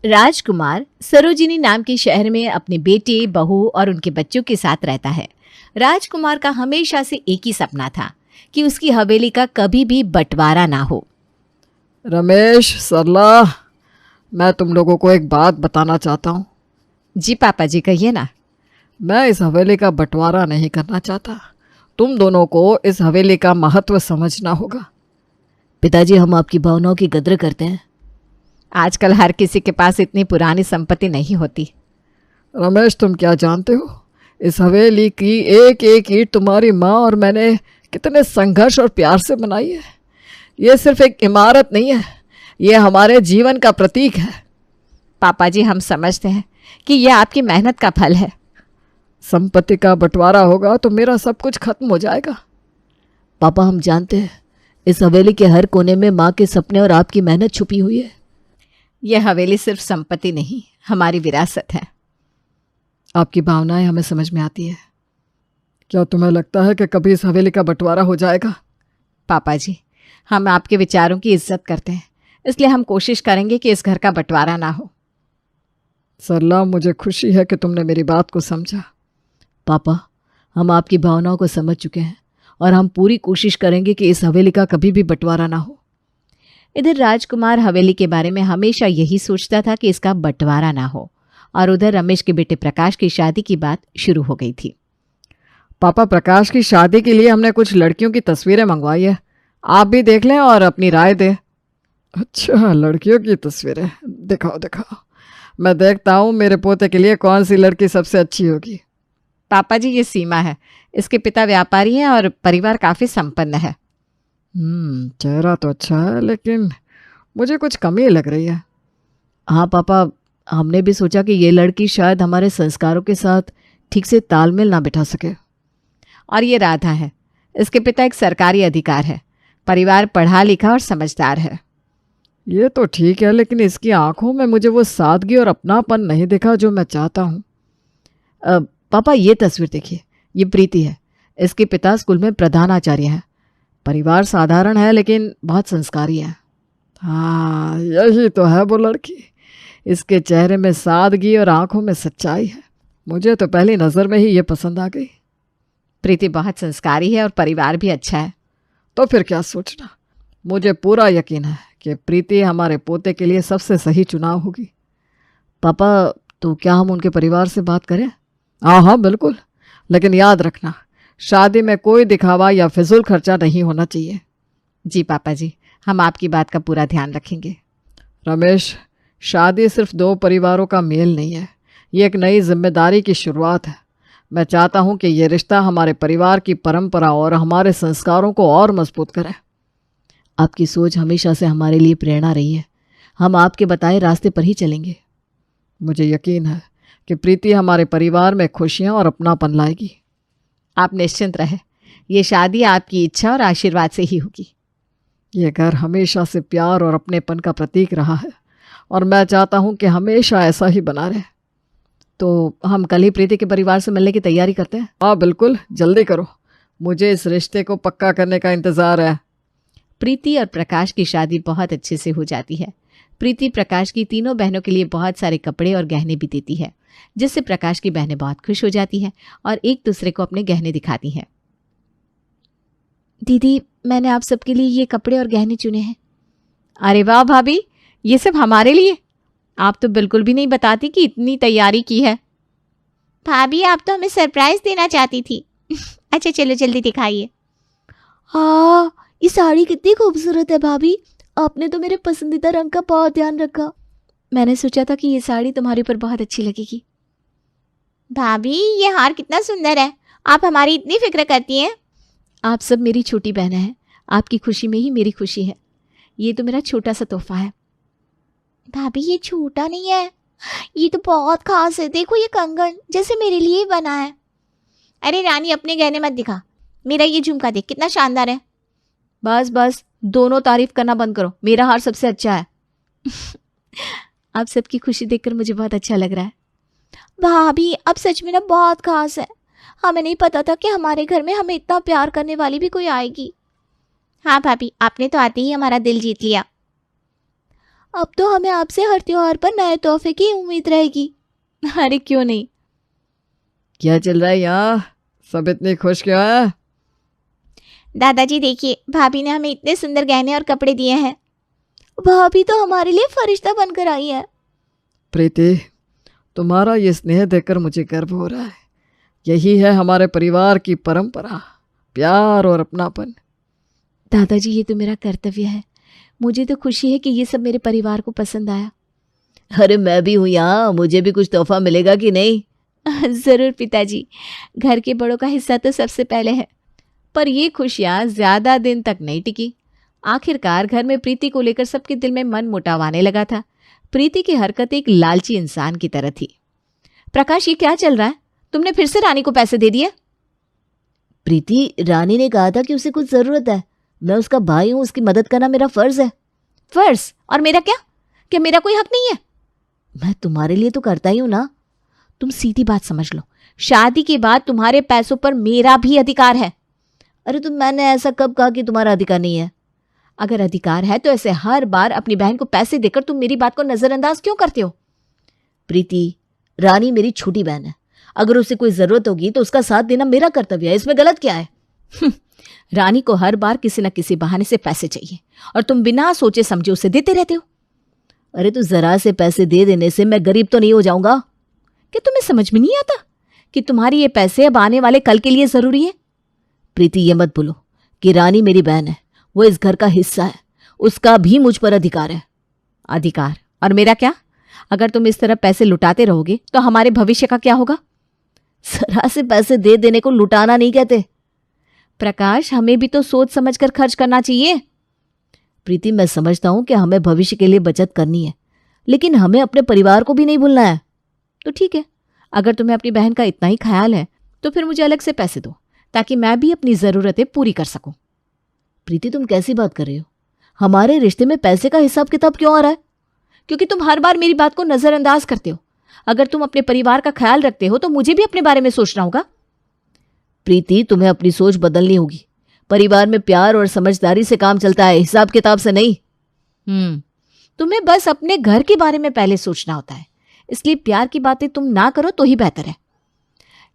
राजकुमार सरोजिनी नाम के शहर में अपने बेटे, बहू और उनके बच्चों के साथ रहता है। राजकुमार का हमेशा से एक ही सपना था कि उसकी हवेली का कभी भी बंटवारा ना हो। रमेश, सरला, मैं तुम लोगों को एक बात बताना चाहता हूँ। जी पापा जी, कहिए ना। मैं इस हवेली का बंटवारा नहीं करना चाहता। तुम दोनों को इस हवेली का महत्व समझना होगा। पिताजी, हम आपकी भावनाओं की कद्र करते हैं। आजकल हर किसी के पास इतनी पुरानी संपत्ति नहीं होती। रमेश, तुम क्या जानते हो, इस हवेली की एक एक ईंट तुम्हारी माँ और मैंने कितने संघर्ष और प्यार से बनाई है। ये सिर्फ एक इमारत नहीं है, ये हमारे जीवन का प्रतीक है। पापा जी, हम समझते हैं कि यह आपकी मेहनत का फल है। संपत्ति का बंटवारा होगा तो मेरा सब कुछ खत्म हो जाएगा। पापा, हम जानते हैं इस हवेली के हर कोने में माँ के सपने और आपकी मेहनत छुपी हुई है। यह हवेली सिर्फ संपत्ति नहीं, हमारी विरासत है। आपकी भावनाएं हमें समझ में आती है। क्या तुम्हें लगता है कि कभी इस हवेली का बंटवारा हो जाएगा? पापा जी, हम आपके विचारों की इज्जत करते हैं, इसलिए हम कोशिश करेंगे कि इस घर का बंटवारा ना हो। सरला, मुझे खुशी है कि तुमने मेरी बात को समझा। पापा, हम आपकी भावनाओं को समझ चुके हैं और हम पूरी कोशिश करेंगे कि इस हवेली का कभी भी बंटवारा ना हो। इधर राजकुमार हवेली के बारे में हमेशा यही सोचता था कि इसका बंटवारा ना हो, और उधर रमेश के बेटे प्रकाश की शादी की बात शुरू हो गई थी। पापा, प्रकाश की शादी के लिए हमने कुछ लड़कियों की तस्वीरें मंगवाई है, आप भी देख लें और अपनी राय दें। अच्छा, लड़कियों की तस्वीरें, दिखाओ दिखाओ, मैं देखता हूँ मेरे पोते के लिए कौन सी लड़की सबसे अच्छी होगी। पापा जी, ये सीमा है। इसके पिता व्यापारी हैं और परिवार काफी संपन्न है। चेहरा तो अच्छा है, लेकिन मुझे कुछ कमी लग रही है। हाँ पापा, हमने भी सोचा कि ये लड़की शायद हमारे संस्कारों के साथ ठीक से तालमेल ना बिठा सके। और ये राधा है, इसके पिता एक सरकारी अधिकार है, परिवार पढ़ा लिखा और समझदार है। ये तो ठीक है, लेकिन इसकी आंखों में मुझे वो सादगी और अपनापन नहीं दिखा जो मैं चाहता हूँ। पापा, ये तस्वीर देखिए, ये प्रीति है। इसके पिता स्कूल में प्रधानाचार्य हैं। परिवार साधारण है लेकिन बहुत संस्कारी है। हाँ, यही तो है वो लड़की। इसके चेहरे में सादगी और आंखों में सच्चाई है। मुझे तो पहली नज़र में ही ये पसंद आ गई। प्रीति बहुत संस्कारी है और परिवार भी अच्छा है। तो फिर क्या सोचना, मुझे पूरा यकीन है कि प्रीति हमारे पोते के लिए सबसे सही चुनाव होगी। पापा, तो क्या हम उनके परिवार से बात करें? हाँ, बिल्कुल, लेकिन याद रखना, शादी में कोई दिखावा या फिजूल खर्चा नहीं होना चाहिए। जी पापा जी, हम आपकी बात का पूरा ध्यान रखेंगे। रमेश, शादी सिर्फ दो परिवारों का मेल नहीं है, ये एक नई जिम्मेदारी की शुरुआत है। मैं चाहता हूँ कि ये रिश्ता हमारे परिवार की परंपरा और हमारे संस्कारों को और मजबूत करे। आपकी सोच हमेशा से हमारे लिए प्रेरणा रही है। हम आपके बताए रास्ते पर ही चलेंगे। मुझे यकीन है कि प्रीति हमारे परिवार में खुशियाँ और अपनापन लाएगी। आप निश्चिंत रहे, ये शादी आपकी इच्छा और आशीर्वाद से ही होगी। ये घर हमेशा से प्यार और अपनेपन का प्रतीक रहा है और मैं चाहता हूँ कि हमेशा ऐसा ही बना रहे। तो हम कल ही प्रीति के परिवार से मिलने की तैयारी करते हैं। हाँ बिल्कुल, जल्दी करो, मुझे इस रिश्ते को पक्का करने का इंतज़ार है। प्रीति और प्रकाश की शादी बहुत अच्छे से हो जाती है। प्रीति प्रकाश की तीनों बहनों के लिए बहुत सारे कपड़े और गहने भी देती है, जिससे प्रकाश की बहनें बहुत खुश हो जाती हैं और एक दूसरे को अपने गहने दिखाती हैं। दीदी, मैंने आप सबके लिए ये कपड़े और गहने चुने हैं। अरे वाह भाभी, ये सब हमारे लिए? आप तो बिल्कुल भी नहीं बताती कि इतनी तैयारी की है। भाभी, आप तो हमें सरप्राइज देना चाहती थी। अच्छा चलो जल्दी दिखाइए। हाँ, ये साड़ी कितनी खूबसूरत है भाभी। आपने तो मेरे पसंदीदा रंग का बहुत ध्यान रखा। मैंने सोचा था कि ये साड़ी तुम्हारे ऊपर बहुत अच्छी लगेगी। भाभी, ये हार कितना सुंदर है, आप हमारी इतनी फिक्र करती हैं। आप सब मेरी छोटी बहनें हैं, आपकी खुशी में ही मेरी खुशी है। ये तो मेरा छोटा सा तोहफा है। भाभी, ये छोटा नहीं है, ये तो बहुत खास है। देखो ये कंगन जैसे मेरे लिए ही बना है। अरे रानी, अपने गहने मत दिखा, मेरा ये झुमका देख कितना शानदार है। बस बस, दोनों तारीफ करना बंद करो, मेरा हार सबसे अच्छा है। आप सबकी खुशी देखकर मुझे बहुत अच्छा लग रहा है। भाभी, अब सच में ना बहुत खास है। हमें नहीं पता था कि हमारे घर में हमें इतना प्यार करने वाली भी कोई आएगी। हाँ भाभी, आपने तो आते ही हमारा दिल जीत लिया। अब तो हमें आपसे हर त्योहार पर नए तोहफे की उम्मीद रहेगी। अरे क्यों नहीं। क्या चल रहा है यहाँ? सब इतनी खुश क्यों है? दादाजी देखिए, भाभी ने हमें इतने सुंदर गहने और कपड़े दिए हैं। भाभी तो हमारे लिए फरिश्ता बनकर आई है। प्रीति, तुम्हारा ये स्नेह देखकर मुझे गर्व हो रहा है। यही है हमारे परिवार की परंपरा, प्यार और अपनापन। दादाजी ये तो मेरा कर्तव्य है। मुझे तो खुशी है कि ये सब मेरे परिवार को पसंद आया। अरे मैं भी हूँ यहाँ, मुझे भी कुछ तोहफा मिलेगा कि नहीं? ज़रूर पिताजी, घर के बड़ों का हिस्सा तो सबसे पहले है। पर ये खुशियाँ ज्यादा दिन तक नहीं टिकी। आखिरकार घर में प्रीति को लेकर सबके दिल में मन मुटाव आने लगा था। प्रीति की हरकत एक लालची इंसान की तरह थी। प्रकाश, ये क्या चल रहा है? तुमने फिर से रानी को पैसे दे दिए? प्रीति, रानी ने कहा था कि उसे कुछ जरूरत है। मैं उसका भाई हूँ, उसकी मदद करना मेरा फर्ज है। फर्ज? और मेरा क्या? क्या मेरा कोई हक नहीं है? मैं तुम्हारे लिए तो करता ही हूँ ना। तुम सीधी बात समझ लो, शादी के बाद तुम्हारे पैसों पर मेरा भी अधिकार है। अरे तो मैंने ऐसा कब कहा कि तुम्हारा अधिकार नहीं है? अगर अधिकार है तो ऐसे हर बार अपनी बहन को पैसे देकर तुम मेरी बात को नजरअंदाज क्यों करते हो? प्रीति, रानी मेरी छोटी बहन है। अगर उसे कोई जरूरत होगी तो उसका साथ देना मेरा कर्तव्य है। इसमें गलत क्या है? रानी को हर बार किसी न किसी बहाने से पैसे चाहिए और तुम बिना सोचे समझे उसे देते रहते हो। अरे तो जरा से पैसे दे देने से मैं गरीब तो नहीं हो जाऊंगा? क्या तुम्हें समझ में नहीं आता कि तुम्हारी ये पैसे अब आने वाले कल के लिए जरूरी है? प्रीति, ये मत भूलो कि रानी मेरी बहन है, वो इस घर का हिस्सा है। उसका भी मुझ पर अधिकार है। अधिकार? और मेरा क्या? अगर तुम इस तरह पैसे लुटाते रहोगे तो हमारे भविष्य का क्या होगा? जरा से पैसे दे देने को लुटाना नहीं कहते। प्रकाश, हमें भी तो सोच समझकर खर्च करना चाहिए। प्रीति, मैं समझता हूं कि हमें भविष्य के लिए बचत करनी है, लेकिन हमें अपने परिवार को भी नहीं भूलना है। तो ठीक है, अगर तुम्हें अपनी बहन का इतना ही ख्याल है तो फिर मुझे अलग से पैसे दो ताकि मैं भी अपनी जरूरतें पूरी कर सकूं। प्रीति, तुम कैसी बात कर रही हो? हमारे रिश्ते में पैसे का हिसाब किताब क्यों आ रहा है? क्योंकि तुम हर बार मेरी बात को नजरअंदाज करते हो। अगर तुम अपने परिवार का ख्याल रखते हो तो मुझे भी अपने बारे में सोचना होगा। प्रीति, तुम्हें अपनी सोच बदलनी होगी। परिवार में प्यार और समझदारी से काम चलता है, हिसाब किताब से नहीं। तुम्हें बस अपने घर के बारे में पहले सोचना होता है, इसलिए प्यार की बातें तुम ना करो तो ही बेहतर है।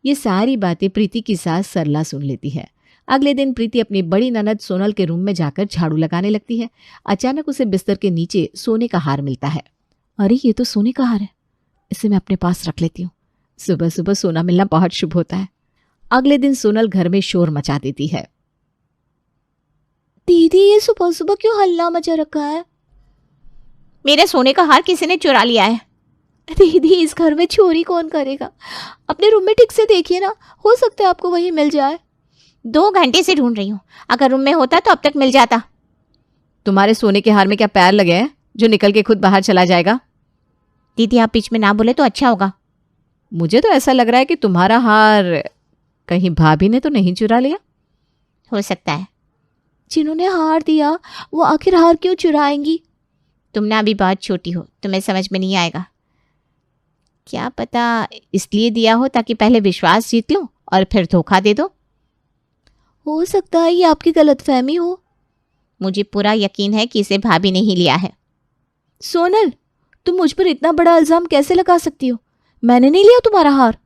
ये सारी बातें प्रीति की सास सरला सुन लेती है। अगले दिन प्रीति अपनी बड़ी ननद सोनल के रूम में जाकर झाड़ू लगाने लगती है। अचानक उसे बिस्तर के नीचे सोने का हार मिलता है। अरे, ये तो सोने का हार है, इसे मैं अपने पास रख लेती हूँ। सुबह सुबह सोना मिलना बहुत शुभ होता है। अगले दिन सोनल घर में शोर मचा देती है। दीदी, ये सुबह सुबह क्यों हल्ला मचा रखा है? मेरे सोने का हार किसी ने चुरा लिया है। दीदी, इस घर में चोरी कौन करेगा? अपने रूम में ठीक से देखिए ना, हो सकता है आपको वहीं मिल जाए। 2 घंटे से ढूंढ रही हूँ, अगर रूम में होता तो अब तक मिल जाता। तुम्हारे सोने के हार में क्या पैर लगे हैं जो निकल के खुद बाहर चला जाएगा? दीदी, आप बीच में ना बोले तो अच्छा होगा। मुझे तो ऐसा लग रहा है कि तुम्हारा हार कहीं भाभी ने तो नहीं चुरा लिया। हो सकता है। जिन्होंने हार दिया वो आखिर हार क्यों चुराएंगी? तुम ना अभी बहुत छोटी हो, तुम्हें समझ में नहीं आएगा। क्या पता इसलिए दिया हो ताकि पहले विश्वास जीत लो और फिर धोखा दे दो। हो सकता है ये आपकी गलतफहमी हो। मुझे पूरा यकीन है कि इसे भाभी ने ही लिया है। सोनल, तुम मुझ पर इतना बड़ा इल्जाम कैसे लगा सकती हो? मैंने नहीं लिया तुम्हारा हार।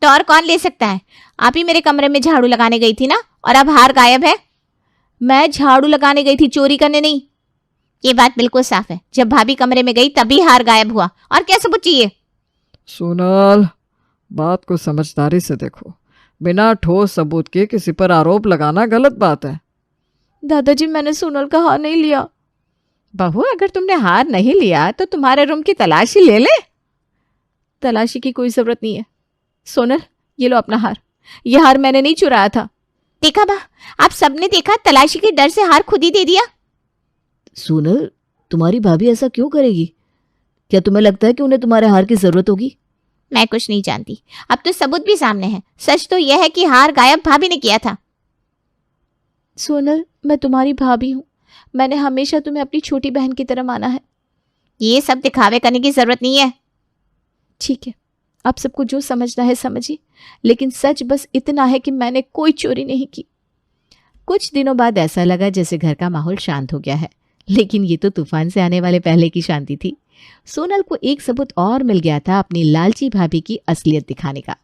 तो और कौन ले सकता है? आप ही मेरे कमरे में झाड़ू लगाने गई थी ना, और अब हार गायब है। मैं झाड़ू लगाने गई थी, चोरी करने नहीं। ये बात बिल्कुल साफ है, जब भाभी कमरे में गई तभी हार गायब हुआ। और क्या सबूत चाहिए? सोनल, बात को समझदारी से देखो। बिना ठोस सबूत के किसी पर आरोप लगाना गलत बात है। दादाजी, मैंने सोनल का हार नहीं लिया। बहू, अगर तुमने हार नहीं लिया तो तुम्हारे रूम की तलाशी ले ले। तलाशी की कोई जरूरत नहीं है। सोनल, ये लो अपना हार। ये हार मैंने नहीं चुराया था। देखा बा, आप सबने देखा, तलाशी के डर से हार खुद ही दे दिया। सोनल, तुम्हारी भाभी ऐसा क्यों करेगी? क्या तुम्हें लगता है कि उन्हें तुम्हारे हार की जरूरत होगी? मैं कुछ नहीं जानती, अब तो सबूत भी सामने है। सच तो यह है कि हार गायब भाभी ने किया था। सोनल, मैं तुम्हारी भाभी हूँ। मैंने हमेशा तुम्हें अपनी छोटी बहन की तरह माना है। ये सब दिखावे करने की जरूरत नहीं है। ठीक है, आप सबको जो समझना है समझिए, लेकिन सच बस इतना है कि मैंने कोई चोरी नहीं की। कुछ दिनों बाद ऐसा लगा जैसे घर का माहौल शांत हो गया है। लेकिन ये तो तूफान से आने वाले पहले की शांति थी। सोनल को एक सबूत और मिल गया था अपनी लालची भाभी की असलियत दिखाने का।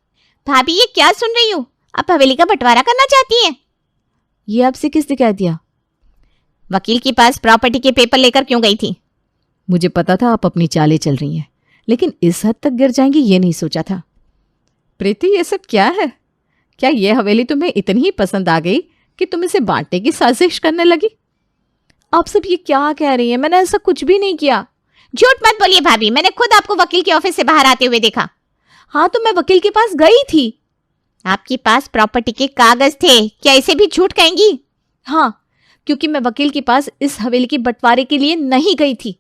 भाभी ये क्या सुन रही हूँ? आप हवेली का बंटवारा करना चाहती हैं? ये आपसे किसने कह दिया? वकील के पास प्रॉपर्टी के पेपर लेकर क्यों गई थी? मुझे पता था आप अपनी चालें चल रही हैं, लेकिन इस हद तक गिर जाएंगी ये नहीं सोचा था। प्रीति, ये सब क्या है? क्या ये हवेली तुम्हें इतनी ही पसंद आ गई कि तुम इसे बांटने की साजिश करने लगी? आप सब ये क्या कह रही हैं? मैंने ऐसा कुछ भी नहीं किया। झूठ मत बोलिए भाभी, मैंने खुद आपको वकील के ऑफिस से बाहर आते हुए देखा। हाँ तो मैं वकील के पास गई थी। आपके पास प्रॉपर्टी के कागज थे, क्या इसे भी झूठ कहेंगी? हाँ, क्योंकि मैं वकील के पास इस हवेली के बंटवारे के लिए नहीं गई थी।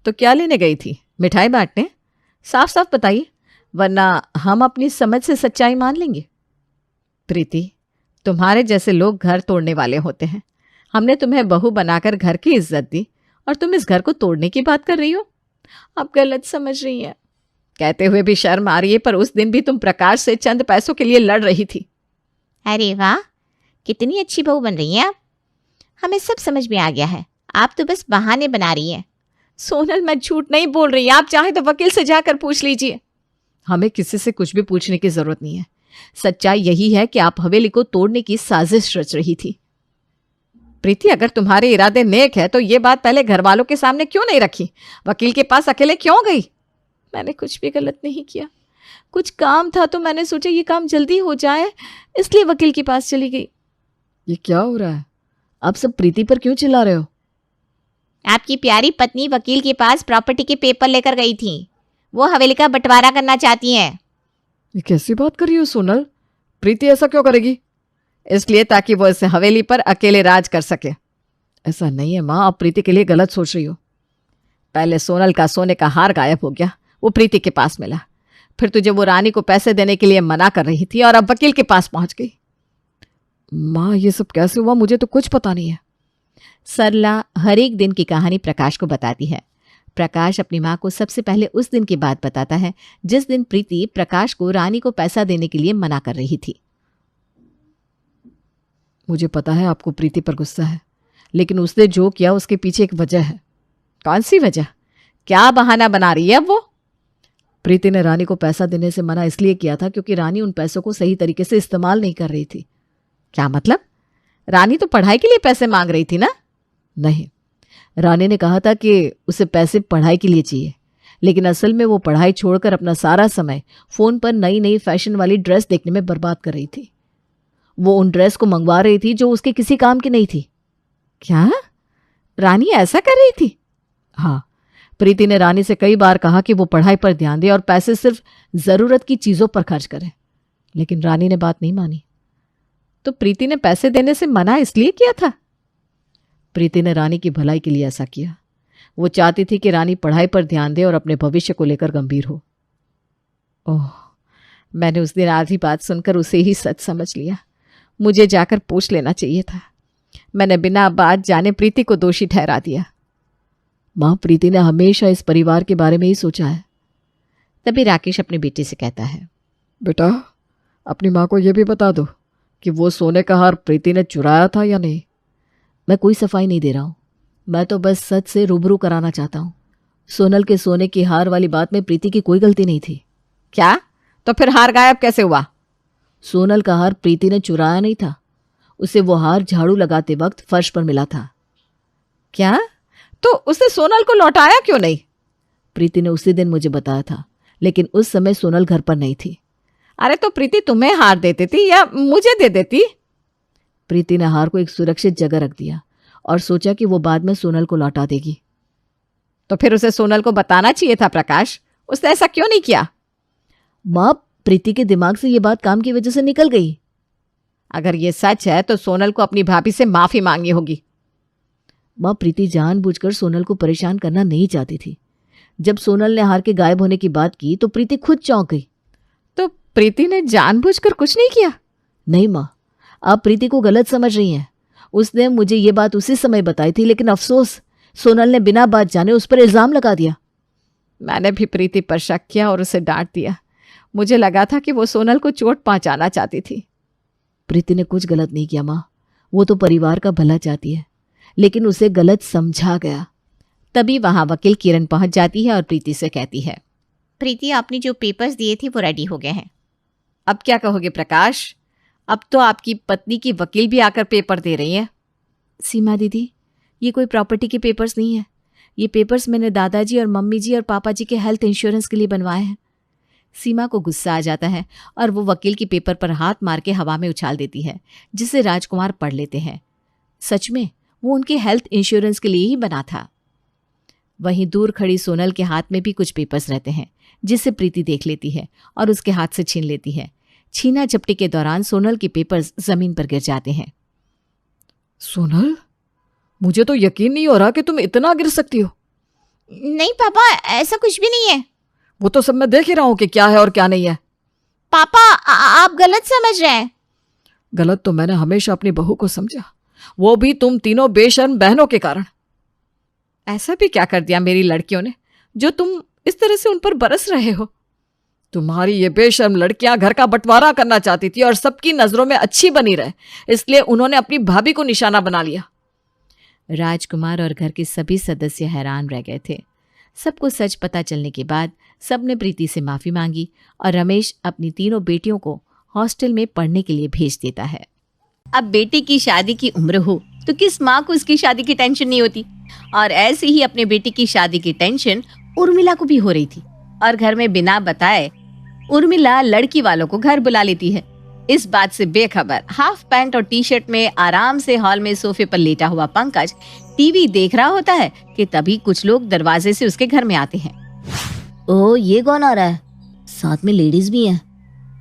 तो क्या लेने गई थी? मिठाई बांटने? साफ साफ बताइए, वरना हम अपनी समझ से सच्चाई मान लेंगे। प्रीति, तुम्हारे जैसे लोग घर तोड़ने वाले होते हैं। हमने तुम्हें बहू बनाकर घर की इज्जत दी और तुम इस घर को तोड़ने की बात कर रही हो। आप गलत समझ रही हैं। कहते हुए भी शर्म आ रही है, पर उस दिन भी तुम प्रकाश से चंद पैसों के लिए लड़ रही थी। अरे वाह, कितनी अच्छी बहू बन रही हैं आप। हमें सब समझ में आ गया है, आप तो बस बहाने बना रही हैं। सोनल, मैं झूठ नहीं बोल रही। आप चाहे तो वकील से जाकर पूछ लीजिए। हमें किसी से कुछ भी पूछने की जरूरत नहीं है। सच्चाई यही है कि आप हवेली को तोड़ने की साजिश रच रही थी। प्रीति, अगर तुम्हारे इरादे नेक है तो ये बात पहले घर वालों के सामने क्यों नहीं रखी? वकील के पास अकेले क्यों गई? मैंने कुछ भी गलत नहीं किया। कुछ काम था तो मैंने सोचा ये काम जल्दी हो जाए, इसलिए वकील के पास चली गई। ये क्या हो रहा है? आप सब प्रीति पर क्यों चिल्ला रहे हो? आपकी प्यारी पत्नी वकील के पास प्रॉपर्टी के पेपर लेकर गई थी। वो हवेली का बंटवारा करना चाहती हैं। ये कैसी बात कर रही हो सोनल? प्रीति ऐसा क्यों करेगी? इसलिए ताकि वो इस हवेली पर अकेले राज कर सके। ऐसा नहीं है माँ, आप प्रीति के लिए गलत सोच रही हो। पहले सोनल का सोने का हार गायब हो गया, वो प्रीति के पास मिला। फिर तुझे वो रानी को पैसे देने के लिए मना कर रही थी और अब वकील के पास पहुंच गई। माँ, ये सब कैसे हुआ? मुझे तो कुछ पता नहीं है। सरला हर एक दिन की कहानी प्रकाश को बताती है। प्रकाश अपनी माँ को सबसे पहले उस दिन की बात बताता है जिस दिन प्रीति प्रकाश को रानी को पैसा देने के लिए मना कर रही थी। मुझे पता है आपको प्रीति पर गुस्सा है, लेकिन उसने जो किया उसके पीछे एक वजह है। कौन सी वजह? क्या बहाना बना रही है वो? प्रीति ने रानी को पैसा देने से मना इसलिए किया था क्योंकि रानी उन पैसों को सही तरीके से इस्तेमाल नहीं कर रही थी। क्या मतलब? रानी तो पढ़ाई के लिए पैसे मांग रही थी ना? नहीं, रानी ने कहा था कि उसे पैसे पढ़ाई के लिए चाहिए, लेकिन असल में वो पढ़ाई छोड़कर अपना सारा समय फोन पर नई नई फैशन वाली ड्रेस देखने में बर्बाद कर रही थी। वो उन ड्रेस को मंगवा रही थी जो उसके किसी काम की नहीं थी। क्या रानी ऐसा कर रही थी? हाँ, प्रीति ने रानी से कई बार कहा कि वो पढ़ाई पर ध्यान दे और पैसे सिर्फ जरूरत की चीजों पर खर्च करे, लेकिन रानी ने बात नहीं मानी। तो प्रीति ने पैसे देने से मना इसलिए किया था? प्रीति ने रानी की भलाई के लिए ऐसा किया। वो चाहती थी कि रानी पढ़ाई पर ध्यान दे और अपने भविष्य को लेकर गंभीर हो। ओह, मैंने उस दिन आधी बात सुनकर उसे ही सच समझ लिया। मुझे जाकर पूछ लेना चाहिए था। मैंने बिना बात जाने प्रीति को दोषी ठहरा दिया। माँ, प्रीति ने हमेशा इस परिवार के बारे में ही सोचा है। तभी राकेश अपनी बेटी से कहता है, बेटा, अपनी माँ को यह भी बता दो कि वो सोने का हार प्रीति ने चुराया था या नहीं। मैं कोई सफाई नहीं दे रहा हूँ, मैं तो बस सच से रूबरू कराना चाहता हूँ। सोनल के सोने की हार वाली बात में प्रीति की कोई गलती नहीं थी। क्या? तो फिर हार गायब कैसे हुआ? सोनल का हार प्रीति ने चुराया नहीं था, उसे वो हार झाड़ू लगाते वक्त फर्श पर मिला था। क्या? तो उसने सोनल को लौटाया क्यों नहीं? प्रीति ने उसी दिन मुझे बताया था, लेकिन उस समय सोनल घर पर नहीं थी। अरे तो प्रीति तुम्हें हार देती थी या मुझे दे देती? प्रीति ने हार को एक सुरक्षित जगह रख दिया और सोचा कि वो बाद में सोनल को लौटा देगी। तो फिर उसे सोनल को बताना चाहिए था प्रकाश, उसने ऐसा क्यों नहीं किया? माँ, प्रीति के दिमाग से ये बात काम की वजह से निकल गई। अगर ये सच है तो सोनल को अपनी भाभी से माफी मांगनी होगी। माँ, प्रीति जानबूझकर सोनल को परेशान करना नहीं चाहती थी। जब सोनल ने हार के गायब होने की बात की तो प्रीति खुद चौंक गई। तो प्रीति ने जानबूझकर कुछ नहीं किया? नहीं माँ, आप प्रीति को गलत समझ रही हैं। उसने मुझे ये बात उसी समय बताई थी, लेकिन अफसोस सोनल ने बिना बात जाने उस पर इल्जाम लगा दिया। मैंने भी प्रीति पर शक किया और उसे डांट दिया। मुझे लगा था कि वो सोनल को चोट पहुंचाना चाहती थी। प्रीति ने कुछ गलत नहीं किया माँ, वो तो परिवार का भला चाहती है। लेकिन उसे गलत समझा गया। तभी वहां वकील किरण पहुंच जाती है और प्रीति से कहती है, प्रीति, आपने जो पेपर्स दिए थे वो रेडी हो गए हैं। अब क्या कहोगे प्रकाश? अब तो आपकी पत्नी की वकील भी आकर पेपर दे रही है। सीमा दीदी, ये कोई प्रॉपर्टी के पेपर्स नहीं है। ये पेपर्स मैंने दादाजी और मम्मी जी और पापा जी के हेल्थ इंश्योरेंस के लिए बनवाए हैं। सीमा को गुस्सा आ जाता है और वो वकील की पेपर पर हाथ मार के हवा में उछाल देती है, जिसे राजकुमार पढ़ लेते हैं। सच में वो उनके हेल्थ इंश्योरेंस के लिए ही बना था। वहीं दूर खड़ी सोनल के हाथ में भी कुछ पेपर्स रहते हैं, जिसे प्रीति देख लेती है और उसके हाथ से छीन लेती है। छीना झपटी के दौरान सोनल के पेपर्स जमीन पर गिर जाते हैं। सोनल, मुझे तो यकीन नहीं हो रहा कि तुम इतना गिर सकती हो। नहीं पापा, ऐसा कुछ भी नहीं है। वो तो सब मैं देख ही रहा हूं कि क्या है और क्या नहीं है। पापा, आप गलत समझ रहे हैं। गलत तो मैंने हमेशा अपनी बहू को समझा, वो भी तुम तीनों बेशर्म बहनों के कारण। ऐसा भी क्या कर दिया मेरी लड़कियों ने जो तुम इस तरह से उन पर बरस रहे हो? तुम्हारी ये बेशर्म लड़कियां घर का बंटवारा करना चाहती थी और सबकी नजरों में अच्छी बनी रहे, इसलिए उन्होंने अपनी भाभी को निशाना बना लिया। राजकुमार और घर के सभी सदस्य हैरान रह गए थे। सबको सच पता चलने के बाद सबने प्रीति से माफी मांगी और रमेश अपनी तीनों बेटियों को हॉस्टल में पढ़ने के लिए भेज देता है। अब बेटे की शादी की उम्र हो तो किस माँ को उसकी शादी की टेंशन नहीं होती, और ऐसे ही अपने बेटी की शादी की टेंशन उर्मिला को भी हो रही थी। और घर में बिना बताए उर्मिला लड़की वालों को घर बुला लेती है। इस बात से बेखबर हाफ पैंट और टी शर्ट में आराम से हॉल में सोफे पर लेटा हुआ पंकज टीवी देख रहा होता है कि तभी कुछ लोग दरवाजे से उसके घर में आते हैं। ओह, ये कौन आ रहा है? साथ में लेडीज भी हैं।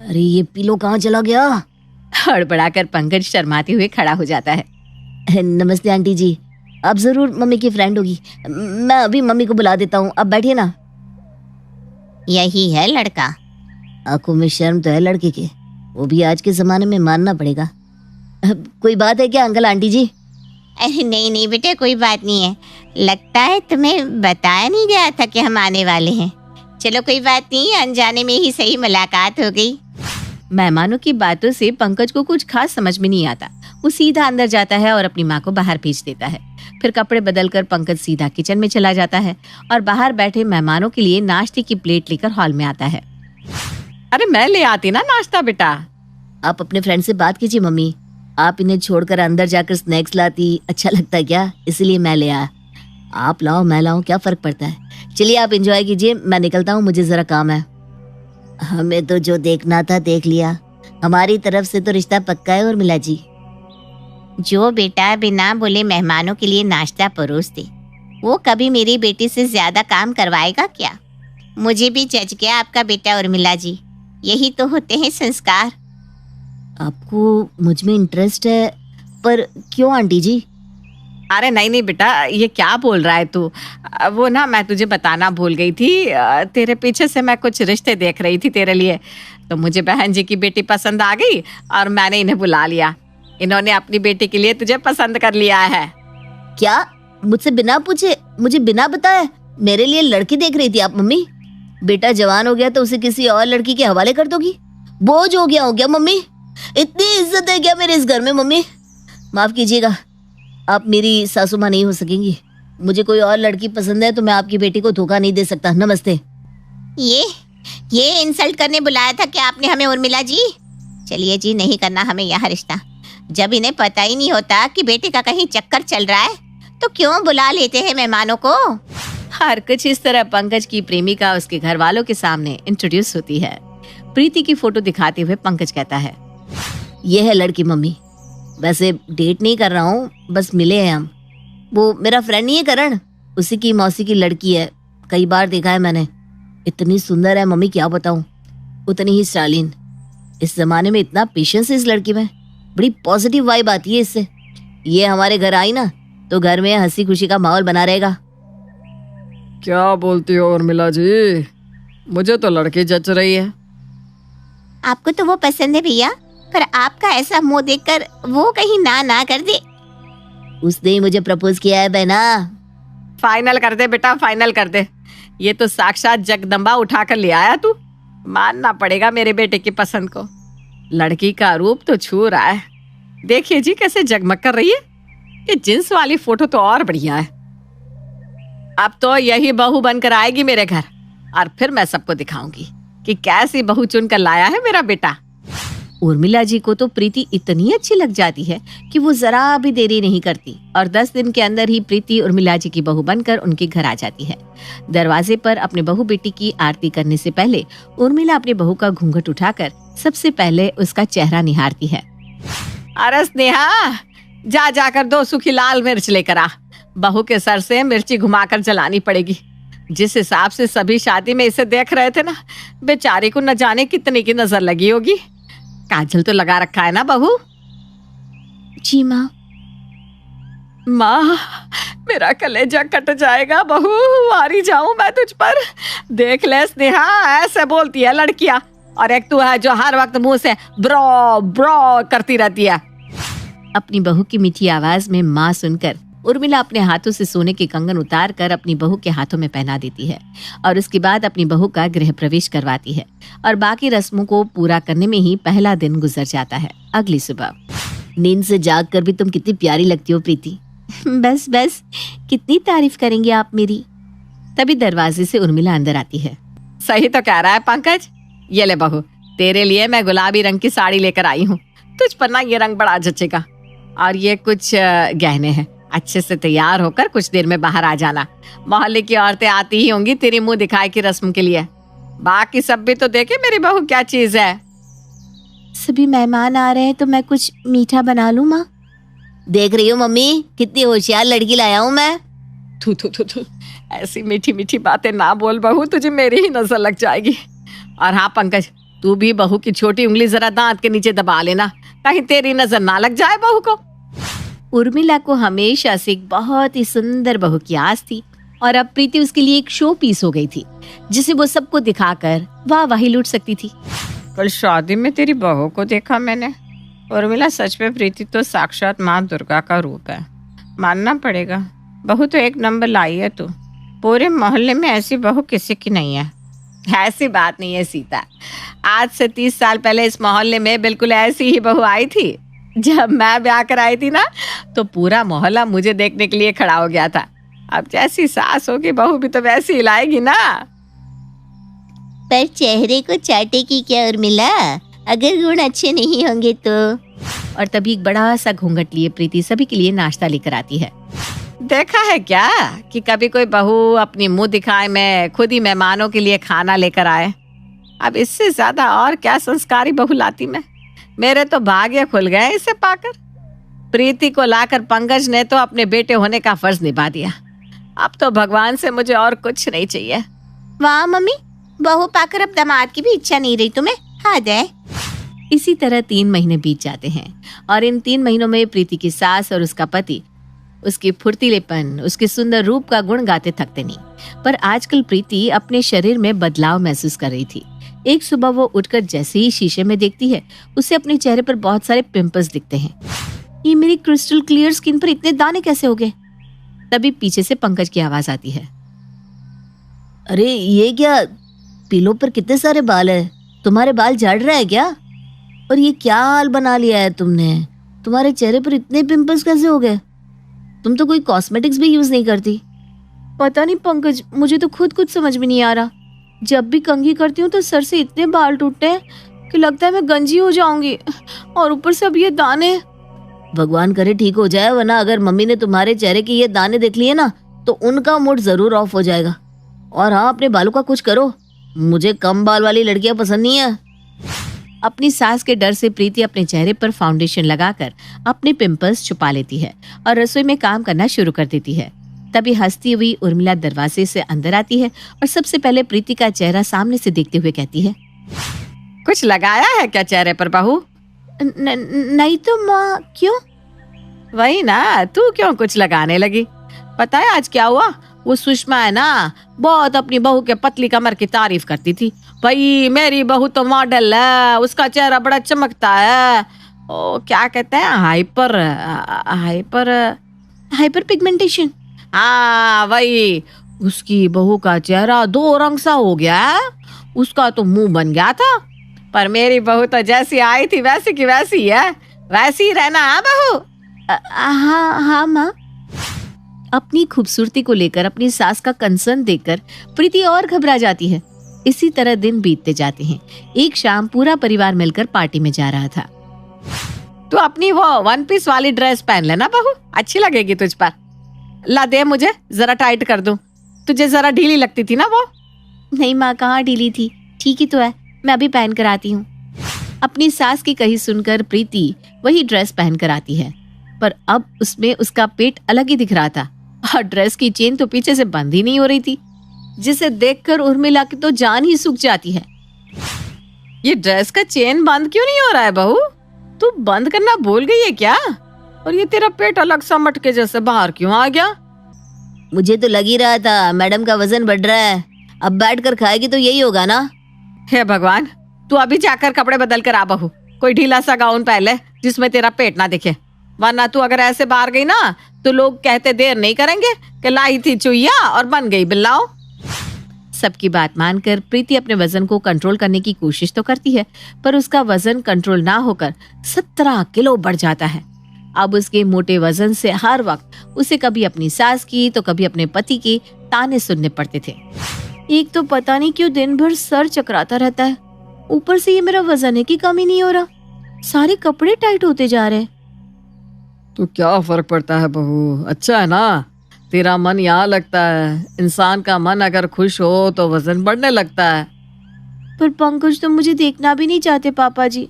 अरे ये पिलो कहाँ चला गया? हड़बड़ाकर पंकज शर्माते हुए खड़ा हो जाता है। नमस्ते आंटी जी, आप जरूर मम्मी की फ्रेंड होगी। मैं अभी मम्मी को बुला देता हूँ, आप बैठिए ना। यही है लड़का। आंखों में शर्म तो है लड़के के, वो भी आज के जमाने में मानना पड़ेगा। कोई बात है क्या अंकल आंटी जी? अरे नहीं नहीं बेटे, कोई बात नहीं है। लगता है तुम्हें बताया नहीं गया था कि हम आने वाले हैं। चलो कोई बात नहीं, अनजाने में ही सही मुलाकात हो गई। मेहमानों की बातों से पंकज को कुछ खास समझ में नहीं आता। वो सीधा अंदर जाता है और अपनी माँ को बाहर भेज देता है। फिर कपड़े बदलकर पंकज सीधा किचन में चला जाता है और बाहर बैठे मेहमानों के लिए नाश्ते की प्लेट लेकर हॉल में आता है। अरे मैं ले आती ना नाश्ता बेटा। आप अपने फ्रेंड से बात कीजिए मम्मी, आप इन्हें छोड़कर अंदर जाकर स्नैक्स लाती अच्छा लगता है क्या? इसलिए मैं ले आया। आप लाओ मैं लाऊं, क्या फर्क पड़ता है? चलिए आप एंजॉय कीजिए, मैं निकलता हूँ, मुझे जरा काम है। हमें तो जो देखना था देख लिया, हमारी तरफ से तो रिश्ता पक्का है उर्मिला जी। जो बेटा बिना बोले मेहमानों के लिए नाश्ता परोस दे, वो कभी मेरी बेटी से ज्यादा काम करवाएगा क्या? मुझे भी जज गया आपका बेटा उर्मिला जी। यही तो होते हैं संस्कार। आपको मुझ में इंटरेस्ट है, पर क्यों आंटी जी? अरे नहीं नहीं बेटा, ये क्या बोल रहा है तू? वो ना मैं तुझे बताना भूल गई थी, तेरे पीछे से मैं कुछ रिश्ते देख रही थी तेरे लिए, तो मुझे बहन जी की बेटी पसंद आ गई और मैंने इन्हें बुला लिया। इन्होंने अपनी बेटी के लिए तुझे पसंद कर लिया है। क्या? मुझसे बिना पूछे, मुझे बिना बताए मेरे लिए लड़की देख रही थी आप मम्मी? बेटा जवान हो गया तो उसे किसी और लड़की के हवाले कर दोगी? बोझ हो गया मम्मी? इतनी इज्जत है क्या मेरे इस घर में मम्मी? माफ कीजिएगा, आप मेरी सासू माँ नहीं हो सकेंगी। मुझे कोई और लड़की पसंद है तो मैं आपकी बेटी को धोखा नहीं दे सकता। नमस्ते। ये इंसल्ट करने बुलाया था क्या आपने हमें उर्मिला जी? चलिए जी, नहीं करना हमें यहाँ रिश्ता। जब इन्हें पता ही नहीं होता कि बेटे का कहीं चक्कर चल रहा है तो क्यों बुला लेते हैं मेहमानों को? हर कुछ इस तरह पंकज की प्रेमिका उसके घर वालों के सामने इंट्रोड्यूस होती है। प्रीति की फोटो दिखाते हुए पंकज कहता है, ये है लड़की मम्मी। वैसे डेट नहीं कर रहा हूँ, बस मिले हैं हम। वो मेरा फ्रेंड नहीं है करण, उसी की मौसी की लड़की है। कई बार देखा है मैंने। इतनी सुंदर है मम्मी, क्या बताऊं। उतनी ही शालीन। इस जमाने में इतना पेशेंस है इस लड़की में, बड़ी पॉजिटिव वाइब आती है इससे। ये हमारे घर आई ना तो घर में हंसी खुशी का माहौल बना रहेगा। क्या बोलती हो उर्मिला जी? मुझे तो लड़की जच रही है। आपको तो वो पसंद है भैया, पर आपका ऐसा मुंह देखकर वो कहीं ना कर दे। उसने ही मुझे प्रपोज किया है बहना। फाइनल कर दे बेटा, फाइनल कर दे। ये तो साक्षात जगदम्बा उठाकर ले आया तू। मानना पड़ेगा मेरे बेटे की पसंद को। लड़की का रूप तो छू रहा है। देखिए जी कैसे जगमग कर रही है। ये जींस वाली फोटो तो और बढ़िया है। अब तो यही बहू बनकर आएगी मेरे घर और फिर मैं सबको दिखाऊंगी कि कैसी बहू चुनकर लाया है मेरा बेटा। उर्मिला जी को तो प्रीति इतनी अच्छी लग जाती है कि वो जरा भी देरी नहीं करती और 10 दिन के अंदर ही प्रीति उर्मिला जी की बहू बनकर उनके घर आ जाती है। दरवाजे पर अपने बहू बेटी की आरती करने से पहले उर्मिला अपनी बहू का घूंघट उठाकर सबसे पहले उसका चेहरा निहारती है। अरे स्नेहा, जा जाकर 2 सूखी लाल मिर्च लेकर आ। बहू के सर से मिर्ची घुमाकर जलानी पड़ेगी। जिस हिसाब से सभी शादी में इसे देख रहे थे ना, बेचारी को न जाने कितने की नजर लगी होगी। काजल तो लगा रखा है ना बहू? जी माँ। माँ, मेरा कलेजा कट जाएगा बहू, मारी जाऊं मैं तुझ पर। देख ले स्नेहा, ऐसे बोलती है लड़कियां, और एक तू है जो हर वक्त मुंह से ब्रो ब्रो करती रहती है। अपनी बहू की मीठी आवाज में माँ सुनकर उर्मिला अपने हाथों से सोने के कंगन उतार कर अपनी बहू के हाथों में पहना देती है और उसके बाद अपनी बहू का गृह प्रवेश करवाती है और बाकी रस्मों को पूरा करने में ही पहला दिन गुजर जाता है। अगली सुबह, नींद से जाग कर भी तुम कितनी प्यारी लगती हो प्रीति। बस बस, कितनी तारीफ करेंगे आप मेरी। तभी दरवाजे से उर्मिला अंदर आती है। सही तो कह रहा है पंकज। ये ले बहू, तेरे लिए मैं गुलाबी रंग की साड़ी लेकर आई हूँ। तुझ पर ना ये रंग बड़ा जचेगा। और ये कुछ गहने हैं, अच्छे से तैयार होकर कुछ देर में बाहर आ जाना। मोहल्ले की औरतें आती ही होंगी तेरी मुंह दिखाई की रस्म के लिए। बाकी सब भी तो देखे मेरी बहू क्या चीज है। सभी मेहमान आ रहे हैं तो मैं कुछ मीठा बना लूं माँ। देख रही हो मम्मी, कितनी होशियार लड़की लाया हूँ मैं। थू थू थू थू, ऐसी मीठी मीठी बातें ना बोल बहू, तुझे मेरी ही नजर लग जाएगी। और हाँ पंकज, तू भी बहू की छोटी उंगली जरा दांत के नीचे दबा लेना, कहीं तेरी नजर ना लग जाए बहू को। उर्मिला को हमेशा से एक बहुत ही सुंदर बहू की आस थी और अब प्रीति उसके लिए एक शो पीस हो गई थी जिसे वो सबको दिखाकर वाही लूट सकती थी। कल शादी में तेरी बहू को देखा मैंने। उर्मिला, सच में प्रीति तो साक्षात माँ दुर्गा का रूप है, मानना पड़ेगा। बहू तो एक नंबर लाई है तू। पूरे मोहल्ले में ऐसी बहू किसी की नहीं है। ऐसी बात नहीं है सीता, आज से 30 साल पहले इस मोहल्ले में बिल्कुल ऐसी ही बहू आई थी। जब मैं ब्याह कर आई थी ना, तो पूरा मोहल्ला मुझे देखने के लिए खड़ा हो गया था। अब जैसी सास होगी बहू भी तो वैसी ही लाएगी ना। पर चेहरे को चाटेगी क्या उर्मिला, अगर गुण अच्छे नहीं होंगे तो। और तभी एक बड़ा सा घूंघट लिए प्रीति सभी के लिए नाश्ता लेकर आती है। देखा है क्या कि कभी कोई बहू अपनी मुंह दिखाए में खुद ही मेहमानों के लिए खाना लेकर आए। अब इससे ज्यादा और क्या संस्कारी बहू लाती मैं। मेरे तो भाग्य खुल गए इसे पाकर। प्रीति को लाकर पंकज ने तो अपने बेटे होने का फर्ज निभा दिया। अब तो भगवान से मुझे और कुछ नहीं चाहिए। वाह मम्मी, बहू पाकर अब दामाद की भी इच्छा नहीं रही तुम्हें। हद है। इसी तरह 3 महीने बीत जाते हैं और इन 3 महीनों में प्रीति की सास और उसका पति उसके फुर्तीलेपन, उसके सुंदर रूप का गुण गाते थकते नहीं। पर आजकल प्रीति अपने शरीर में बदलाव महसूस कर रही थी। एक सुबह वो उठकर जैसे ही शीशे में देखती है, उसे अपने चेहरे पर बहुत सारे पिंपल्स दिखते हैं। ये मेरी क्रिस्टल क्लियर स्किन पर इतने दाने कैसे हो गए? तभी पीछे से पंकज की आवाज आती है। अरे ये क्या, पीलों पर कितने सारे बाल है, तुम्हारे बाल झड़ रहे हैं क्या? और ये क्या हाल बना लिया है तुमने? तुम्हारे चेहरे पर इतने पिंपल्स कैसे हो गए? तुम तो कोई कॉस्मेटिक्स भी यूज नहीं करती। पता नहीं पंकज, मुझे तो खुद कुछ समझ में नहीं आ रहा। जब भी कंघी करती हूँ तो सर से इतने बाल टूटते हैं कि लगता है मैं गंजी हो जाऊंगी, और ऊपर से अब ये दाने। भगवान करे ठीक हो जाए, वरना अगर मम्मी ने तुम्हारे चेहरे के ये दाने देख लिए ना तो उनका मूड जरूर ऑफ हो जाएगा। और हाँ, अपने बालों का कुछ करो, मुझे कम बाल वाली लड़कियां पसंद नहीं है। अपनी सास के डर से प्रीति अपने चेहरे पर फाउंडेशन लगाकर अपने पिंपल्स छुपा लेती है और रसोई में काम करना शुरू कर देती है। तभी हंसती हुई उर्मिला दरवाजे से अंदर आती है और सबसे पहले प्रीति का चेहरा सामने से देखते हुए कहती है, कुछ लगाया है क्या चेहरे पर बहू? नहीं तो माँ। क्यों? वही ना, तू क्यों कुछ लगाने लगी? पता है आज क्या हुआ? वो सुषमा है ना, बहुत अपनी बहू के पतली कमर की तारीफ करती थी। भाई मेरी बहू तो मॉडल है, उसका चेहरा बड़ा चमकता है। ओ क्या कहते हैं, हाइपर पिगमेंटेशन। हाँ वही, उसकी बहू का चेहरा 2 रंग सा हो गया है। उसका तो मुंह बन गया था, पर मेरी बहू तो जैसी आई थी वैसी की वैसी है। वैसी ही रहना है बहू। हाँ हाँ माँ। अपनी खूबसूरती को लेकर अपनी सास का कंसर्न देखकर प्रीति और घबरा जाती है। इसी तरह दिन बीतते जाते हैं। एक शाम पूरा परिवार मिलकर पार्टी में जा रहा था। तू अपनी वो 1 पीस वाली ड्रेस पहन लेना बहू, अच्छी लगेगी तुझ पर। ला दे मुझे, जरा टाइट कर दूं। तुझे जरा ढीली लगती थी ना वो। नहीं माँ, कहाँ ढीली थी, ठीक ही तो है, मैं अभी पहन कर आती हूँ। अपनी सास की कही सुनकर प्रीति वही ड्रेस पहन कर आती है, पर अब उसमें उसका पेट अलग ही दिख रहा था और ड्रेस की चेन तो पीछे से बंद ही नहीं हो रही थी, जिसे देखकर उर्मिला की तो जान ही सूख जाती है। ये ड्रेस का चेन बंद क्यों नहीं हो रहा है बहू? तू बंद करना भूल गई है क्या? और ये तेरा पेट अलग सा मटके जैसे बाहर क्यों आ गया? मुझे तो लग ही रहा था मैडम का वजन बढ़ रहा है, अब बैठ कर खाएगी तो यही होगा ना। हे भगवान, तू अभी जाकर कपड़े बदल कर आ बहू। कोई ढीला सा गाउन पहन ले जिसमें तेरा पेट ना दिखे, वरना तू अगर ऐसे बाहर गई ना तो लोग कहते देर नहीं करेंगे कि लाई थी चुईया और बन गई बिल्लाओ। सबकी बात मानकर प्रीति अपने वजन को कंट्रोल करने की कोशिश तो करती है, पर उसका वजन कंट्रोल ना होकर 17 किलो बढ़ जाता है। अब उसके मोटे वजन से हर वक्त उसे कभी अपनी सास की तो कभी अपने पति के ताने सुनने पड़ते थे। एक तो पता नहीं क्यों दिन भर सर चकराता रहता है, ऊपर से ये मेरा वजन है कि कम ही नहीं हो रहा, सारे कपड़े टाइट होते जा रहे हैं। तो क्या फर्क पड़ता है बहू, अच्छा है ना, तेरा मन यहाँ लगता है। इंसान का मन अगर खुश हो तो वजन बढ़ने लगता है। पर पंकज तो मुझे देखना भी नहीं चाहते पापा जी।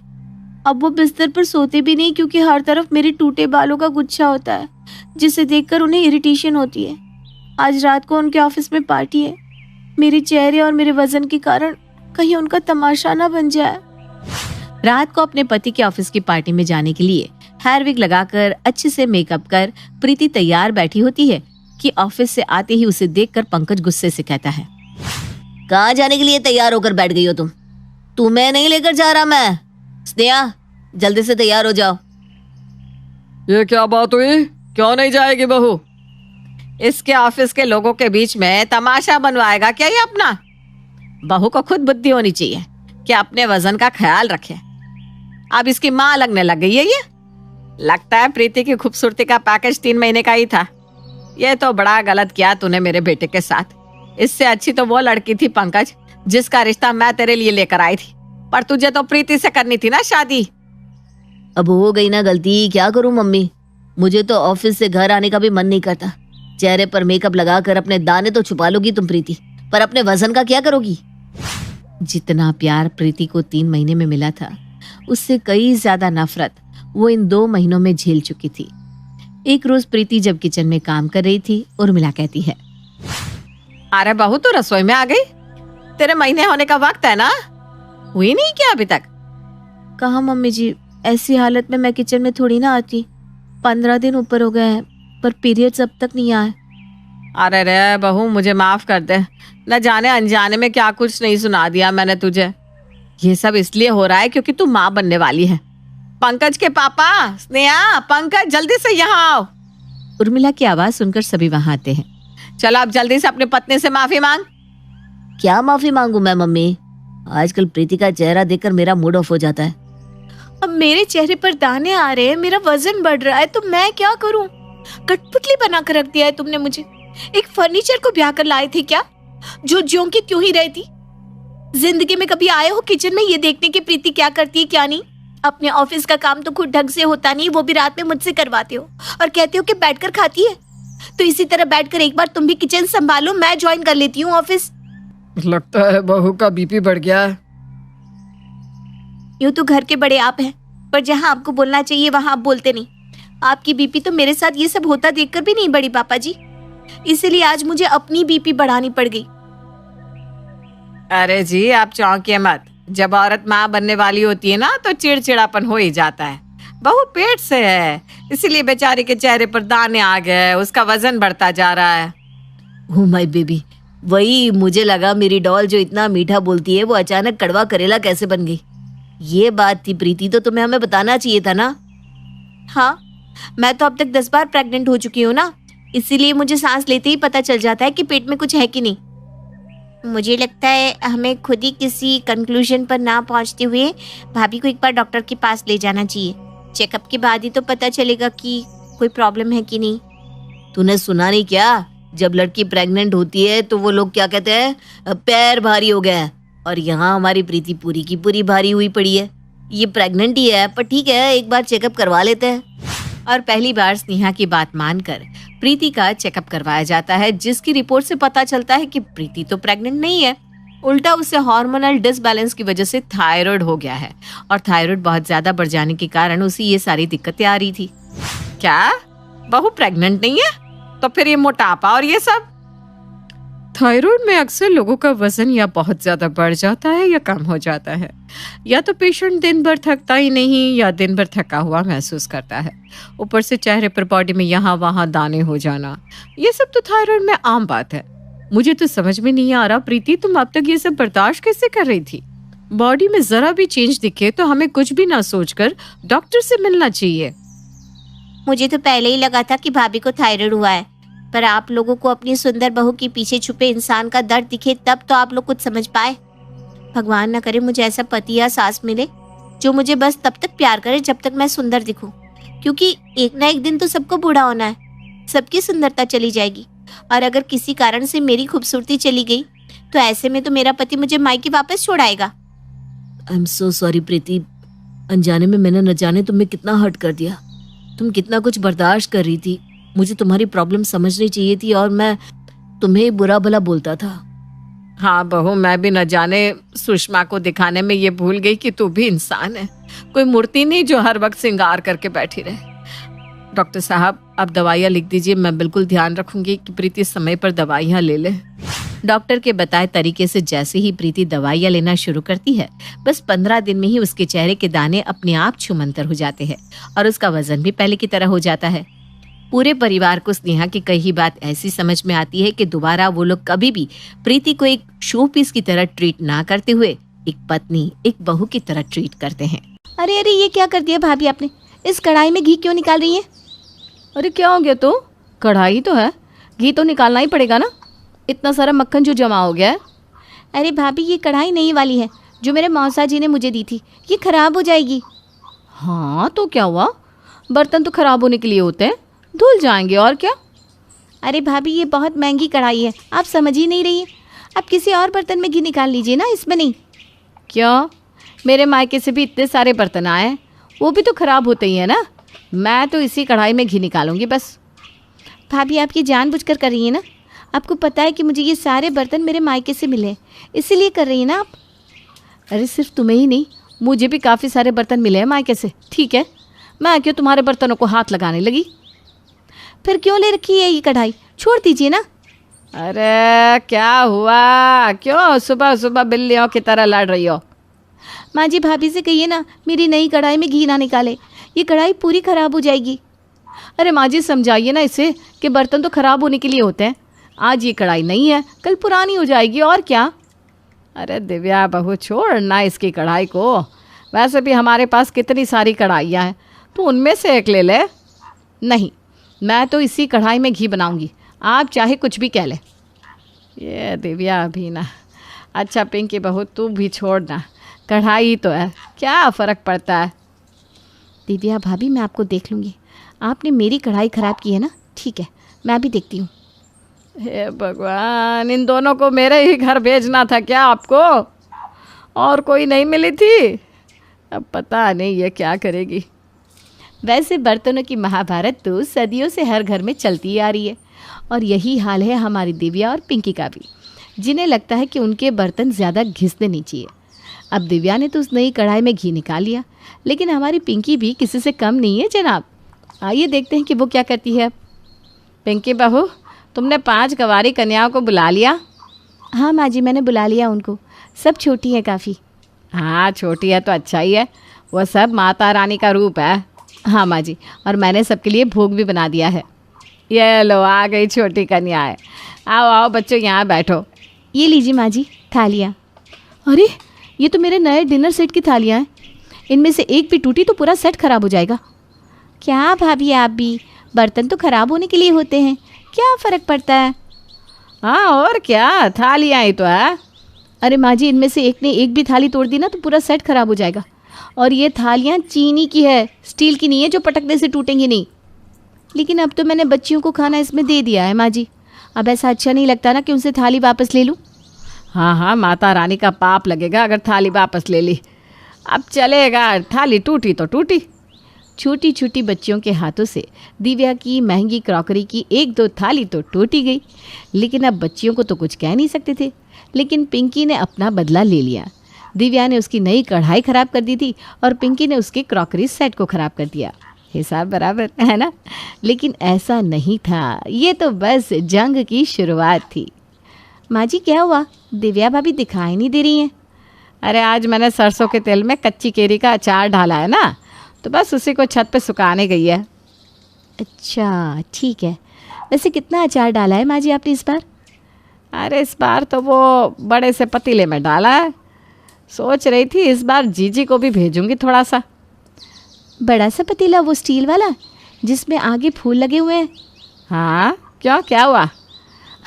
अब वो बिस्तर पर सोते भी नहीं क्योंकि हर तरफ मेरे टूटे बालों का गुच्छा होता है, जिसे देखकर उन्हें इरिटेशन होती है। आज रात को उनके ऑफिस में पार्टी है, मेरे चेहरे और मेरे वजन के कारण कहीं उनका तमाशा ना बन जाए। रात को अपने पति के ऑफिस की पार्टी में जाने के लिए हेयर विग लगाकर अच्छे से मेकअप कर प्रीति तैयार बैठी होती है कि ऑफिस से आते ही उसे देखकर पंकज गुस्से से कहता है, कहाँ जाने के लिए तैयार होकर बैठ गई हो तुम? तुम्हें नहीं लेकर जा रहा मैं। स्नेहा, जल्दी से तैयार हो जाओ। ये क्या बात हुई, क्यों नहीं जाएगी बहू? इसके ऑफिस के लोगों के बीच में तमाशा बनवाएगा क्या ये अपना? बहू को खुद बुद्धि होनी चाहिए कि अपने वजन का ख्याल रखे। अब इसकी माँ लगने लग गई है ये। लगता है प्रीति की खूबसूरती का पैकेज 3 महीने का ही था। ये तो बड़ा गलत किया तूने मेरे बेटे के साथ। इससे अच्छी तो वो लड़की थी पंकज, जिसका रिश्ता मैं तेरे लिए लेकर आई थी, पर तुझे तो प्रीति से करनी थी ना शादी। अब हो गई ना गलती, क्या करूं मम्मी, मुझे तो ऑफिस से घर आने का भी मन नहीं करता। चेहरे पर मेकअप लगाकर अपने दाने तो छुपा लोगी तुम प्रीति, पर अपने वजन का क्या करोगी? जितना प्यार प्रीति को 3 महीने में मिला था, उससे कई ज्यादा नफरत वो इन 2 महीनों में झेल चुकी थी। एक रोज प्रीति जब किचन में काम कर रही थी, उर्मिला कहती है, अरे बहू तू रसोई में आ गई? तेरे महीने होने का वक्त है ना, हुई नहीं क्या अभी तक? कहा मम्मी जी, ऐसी हालत में मैं किचन में थोड़ी ना आती। 15 दिन ऊपर हो गए हैं, पर पीरियड्स अब तक नहीं आए। अरे रे बहू, मुझे माफ कर दे, न जाने अनजाने में क्या कुछ नहीं सुना दिया मैंने तुझे। ये सब इसलिए हो रहा है क्योंकि तू माँ बनने वाली है। पंकज के पापा, स्नेहा, पंकज जल्दी से यहाँ आओ। उर्मिला की आवाज सुनकर सभी वहां आते हैं। चलो अब जल्दी से अपनी पत्नी से माफी मांग। क्या माफी मांगू मैं मम्मी? आजकल प्रीति का चेहरा देखकर मेरा मूड ऑफ हो जाता है। अब मेरे चेहरे पर दाने आ रहे हैं, मेरा वजन बढ़ रहा है, तो मैं क्या करूं? कठपुतली बनाकर रख दिया है तुमने मुझे। एक फर्नीचर को ब्याह कर लाए थे क्या, जो ज्यों की त्यों ही रहती? जिंदगी में कभी आए हो किचन में ये देखने की प्रीति क्या करती है क्या नहीं? अपने ऑफिस का काम तो खुद ढंग से होता नहीं, वो भी रात में मुझसे करवाते हो और कहते हो कि बैठकर खाती है। तो इसी तरह बैठकर एक बार तुम भी किचन संभालो, मैं ज्वाइन कर लेती हूँ ऑफिस। लगता है बहू का बीपी बढ़ गया है। यूं तो घर के बड़े आप हैं, पर जहां आपको बोलना चाहिए वहां आप बोलते नहीं। आपकी बीपी तो मेरे साथ ये सब होता देखकर भी नहीं बढ़ी पापा जी, इसीलिए आज मुझे अपनी बीपी बढ़ानी पड़ गई। अरे जी आप चौंकिए मत, जब औरत माँ बनने वाली होती है ना तो चिड़चिड़ापन हो ही जाता है। बहू पेट से है, इसीलिए बेचारी के चेहरे पर दाने आ गए, उसका वजन बढ़ता जा रहा है। ओह माय बेबी, वही मुझे लगा मेरी डॉल जो इतना मीठा बोलती है वो अचानक कड़वा करेला कैसे बन गई। ये बात थी प्रीति, तो तुम्हें हमें बताना चाहिए था ना। हाँ, मैं तो अब तक 10 बार प्रेग्नेंट हो चुकी हूँ ना, इसीलिए मुझे सांस लेते ही पता चल जाता है कि पेट में कुछ है कि नहीं। मुझे लगता है हमें खुद ही किसी कंक्लूजन पर ना पहुंचते हुए भाभी को एक बार डॉक्टर के पास ले जाना चाहिए। चेकअप के बाद ही तो पता चलेगा कि कोई प्रॉब्लम है कि नहीं? तूने सुना नहीं क्या? जब लड़की प्रेग्नेंट होती है तो वो लोग क्या कहते हैं, पैर भारी हो गया है। और यहाँ हमारी प्रीति पूरी की पूरी भारी हुई पड़ी है। ये प्रेग्नेंट ही है, पर ठीक है, एक बार चेकअप करवा लेते हैं। और पहली बार स्नेहा की बात मानकर प्रीति का चेकअप करवाया जाता है, जिसकी रिपोर्ट से पता चलता है कि प्रीति तो प्रेग्नेंट नहीं है, उल्टा उसे हार्मोनल डिसबैलेंस की वजह से थायराइड हो गया है और थायराइड बहुत ज्यादा बढ़ जाने के कारण उसे ये सारी दिक्कतें आ रही थी। क्या बहू प्रेग्नेंट नहीं है? तो फिर ये मोटापा और ये सब? थायराइड में अक्सर लोगों का वजन या बहुत ज्यादा बढ़ जाता है या कम हो जाता है, या तो पेशेंट दिन भर थकता ही नहीं या दिन भर थका हुआ महसूस करता है। ऊपर से चेहरे पर बॉडी में यहाँ वहाँ दाने हो जाना, ये सब तो थायराइड में आम बात है। मुझे तो समझ में नहीं आ रहा प्रीति, तुम अब तक ये सब बर्दाश्त कैसे कर रही थी? बॉडी में जरा भी चेंज दिखे तो हमें कुछ भी ना सोचकर डॉक्टर से मिलना चाहिए। मुझे तो पहले ही लगा था कि भाभी को थायराइड हुआ है, पर आप लोगों को अपनी सुंदर बहू के पीछे छुपे इंसान का दर्द दिखे तब तो आप लोग कुछ समझ पाए। भगवान ना करे मुझे ऐसा पति या सास मिले जो मुझे बस तब तक प्यार करे जब तक मैं सुंदर दिखूं, क्योंकि एक ना एक दिन तो सबको बूढ़ा होना है, सबकी सुंदरता चली जाएगी। और अगर किसी कारण से मेरी खूबसूरती चली गई तो ऐसे में तो मेरा पति मुझे मायके वापस छोड़ आएगा। आई एम सो सॉरी प्रीति, अनजाने में मैंने न जाने तुम्हें कितना हर्ट कर दिया। तुम कितना कुछ बर्दाश्त कर रही थी, मुझे तुम्हारी प्रॉब्लम समझनी चाहिए थी और मैं तुम्हें बुरा भला बोलता था। हाँ बहू, मैं भी न जाने सुषमा को दिखाने में ये भूल गई कि तू भी इंसान है, कोई मूर्ति नहीं जो हर वक्त श्रृंगार करके बैठी रहे। डॉक्टर साहब, आप दवाइयाँ लिख दीजिए, मैं बिल्कुल ध्यान रखूंगी कि प्रीति समय पर दवाइयाँ ले ले। डॉक्टर के बताए तरीके से जैसे ही प्रीति दवाइयाँ लेना शुरू करती है, बस 15 दिन में ही उसके चेहरे के दाने अपने आप छुमंतर हो जाते हैं और उसका वजन भी पहले की तरह हो जाता है। पूरे परिवार को स्नेहा की कही बात ऐसी समझ में आती है कि दोबारा वो लोग कभी भी प्रीति को एक शो पीस की तरह ट्रीट ना करते हुए एक पत्नी, एक बहू की तरह ट्रीट करते हैं। अरे अरे, ये क्या कर दिया भाभी आपने? इस कढ़ाई में घी क्यों निकाल रही है? अरे क्या हो गया? तो कढ़ाई तो है, घी तो निकालना ही पड़ेगा ना, इतना सारा मक्खन जो जमा हो गया है। अरे भाभी, ये कढ़ाई नई वाली है जो मेरे मौसा जी ने मुझे दी थी, ये खराब हो जाएगी। हाँ तो क्या हुआ, बर्तन तो खराब होने के लिए होते हैं, धुल जाएंगे और क्या। अरे भाभी, ये बहुत महंगी कढ़ाई है, आप समझ ही नहीं रही है। आप किसी और बर्तन में घी निकाल लीजिए ना, इसमें नहीं। क्या? मेरे मायके से भी इतने सारे बर्तन आए, वो भी तो खराब होते ही है ना। मैं तो इसी कढ़ाई में घी निकालूंगी बस। भाभी, आप ये जानबूझकर कर रही है ना? आपको पता है कि मुझे ये सारे बर्तन मेरे मायके से मिले, इसीलिए कर रही है ना आप। अरे सिर्फ तुम्हें ही नहीं, मुझे भी काफ़ी सारे बर्तन मिले हैं मायके से, ठीक है। मैं क्यों तुम्हारे बर्तनों को हाथ लगाने लगी? फिर क्यों ले रखी है ये कढ़ाई? छोड़ दीजिए ना। अरे क्या हुआ, क्यों सुबह सुबह बिल्लियों की तरह लड़ रही हो? माँ जी, भाभी से कहिए ना मेरी नई कढ़ाई में घी ना निकाले, ये कढ़ाई पूरी खराब हो जाएगी। अरे माँ जी, समझाइए ना इसे कि बर्तन तो खराब होने के लिए होते हैं। आज ये कढ़ाई नहीं है, कल पुरानी हो जाएगी और क्या। अरे दिव्या बहू, छोड़ ना इसकी कढ़ाई को, वैसे भी हमारे पास कितनी सारी कढ़ाइयाँ हैं, तो उनमें से एक ले ले। नहीं, मैं तो इसी कढ़ाई में घी बनाऊंगी, आप चाहे कुछ भी कह ले। ये दिव्या भी ना। अच्छा पिंकी बहू, तू भी छोड़ ना, कढ़ाई तो है, क्या फ़र्क पड़ता है। दिव्या भाभी, मैं आपको देख लूँगी, आपने मेरी कढ़ाई ख़राब की है ना, ठीक है, मैं भी देखती हूँ। हे भगवान, इन दोनों को मेरे ही घर भेजना था क्या आपको? और कोई नहीं मिली थी? अब पता नहीं ये क्या करेगी। वैसे बर्तनों की महाभारत तो सदियों से हर घर में चलती आ रही है, और यही हाल है हमारी दिव्या और पिंकी का भी, जिन्हें लगता है कि उनके बर्तन ज़्यादा घिसने नहीं चाहिए। अब दिव्या ने तो उस नई कढ़ाई में घी निकाल लिया, लेकिन हमारी पिंकी भी किसी से कम नहीं है जनाब। आइए देखते हैं कि वो क्या करती है। पिंकी बहू, तुमने 5 गंवारी कन्याओं को बुला लिया? हाँ माँ जी, मैंने बुला लिया उनको, सब छोटी है काफ़ी। हाँ छोटी है तो अच्छा ही है, वो सब माता रानी का रूप है। हाँ माँ जी, और मैंने सबके लिए भोग भी बना दिया है। ये लो, आ गई छोटी कन्याएं। आओ आओ बच्चों, यहाँ बैठो। ये लीजिए माँ जी थालियाँ। अरे ये तो मेरे नए डिनर सेट की थालियाँ हैं, इनमें से एक भी टूटी तो पूरा सेट खराब हो जाएगा। क्या भाभी, आप भी, बर्तन तो खराब होने के लिए होते हैं, क्या फ़र्क पड़ता है। हाँ और क्या, थालियाँ ही तो है। अरे माँ जी, इनमें से एक ने एक भी थाली तोड़ दी ना तो पूरा सेट खराब हो जाएगा। और ये थालियाँ चीनी की है, स्टील की नहीं है जो पटकने से टूटेंगी नहीं। लेकिन अब तो मैंने बच्चियों को खाना इसमें दे दिया है माँ जी। अब ऐसा अच्छा नहीं लगता ना कि उनसे थाली वापस ले लूँ। हाँ हाँ, माता रानी का पाप लगेगा अगर थाली वापस ले ली। अब चलेगा, थाली टूटी तो टूटी। छोटी छोटी बच्चियों के हाथों से दिव्या की महंगी क्रॉकरी की 1-2 थाली तो टूटी गई, लेकिन अब बच्चियों को तो कुछ कह नहीं सकते थे। लेकिन पिंकी ने अपना बदला ले लिया। दिव्या ने उसकी नई कढ़ाई खराब कर दी थी और पिंकी ने उसके क्रॉकरी सेट को खराब कर दिया। हिसाब बराबर है ना। लेकिन ऐसा नहीं था, ये तो बस जंग की शुरुआत थी। माँ जी क्या हुआ, दिव्या भाभी दिखाई नहीं दे रही हैं? अरे आज मैंने सरसों के तेल में कच्ची केरी का अचार डाला है ना, तो बस उसी को छत पे सुखाने गई है। अच्छा ठीक है। वैसे कितना अचार डाला है माँ जी आपने इस बार? अरे इस बार तो वो बड़े से पतीले में डाला है। सोच रही थी इस बार जीजी को भी भेजूंगी थोड़ा सा। बड़ा सा पतीला, वो स्टील वाला जिसमें आगे फूल लगे हुए हैं? हाँ क्यों, क्या हुआ?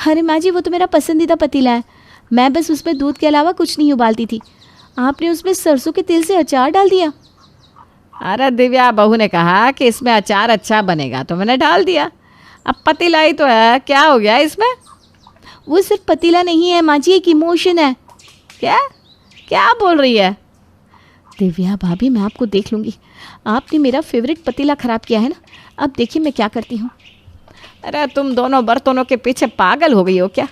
अरे माँ जी वो तो मेरा पसंदीदा पतीला है। मैं बस उसमें दूध के अलावा कुछ नहीं उबालती थी। आपने उसमें सरसों के तेल से अचार डाल दिया। अरे दिव्या बहू ने कहा कि इसमें अचार अच्छा बनेगा तो मैंने डाल दिया। अब पतीला ही तो है, क्या हो गया इसमें? वो सिर्फ पतीला नहीं है माँ जी, एक इमोशन है। क्या क्या बोल रही है? दिव्या भाभी मैं आपको देख लूँगी। आपने मेरा फेवरेट पतीला ख़राब किया है ना, अब देखिए मैं क्या करती हूँ। अरे तुम दोनों बर्तनों के पीछे पागल हो गई हो क्या?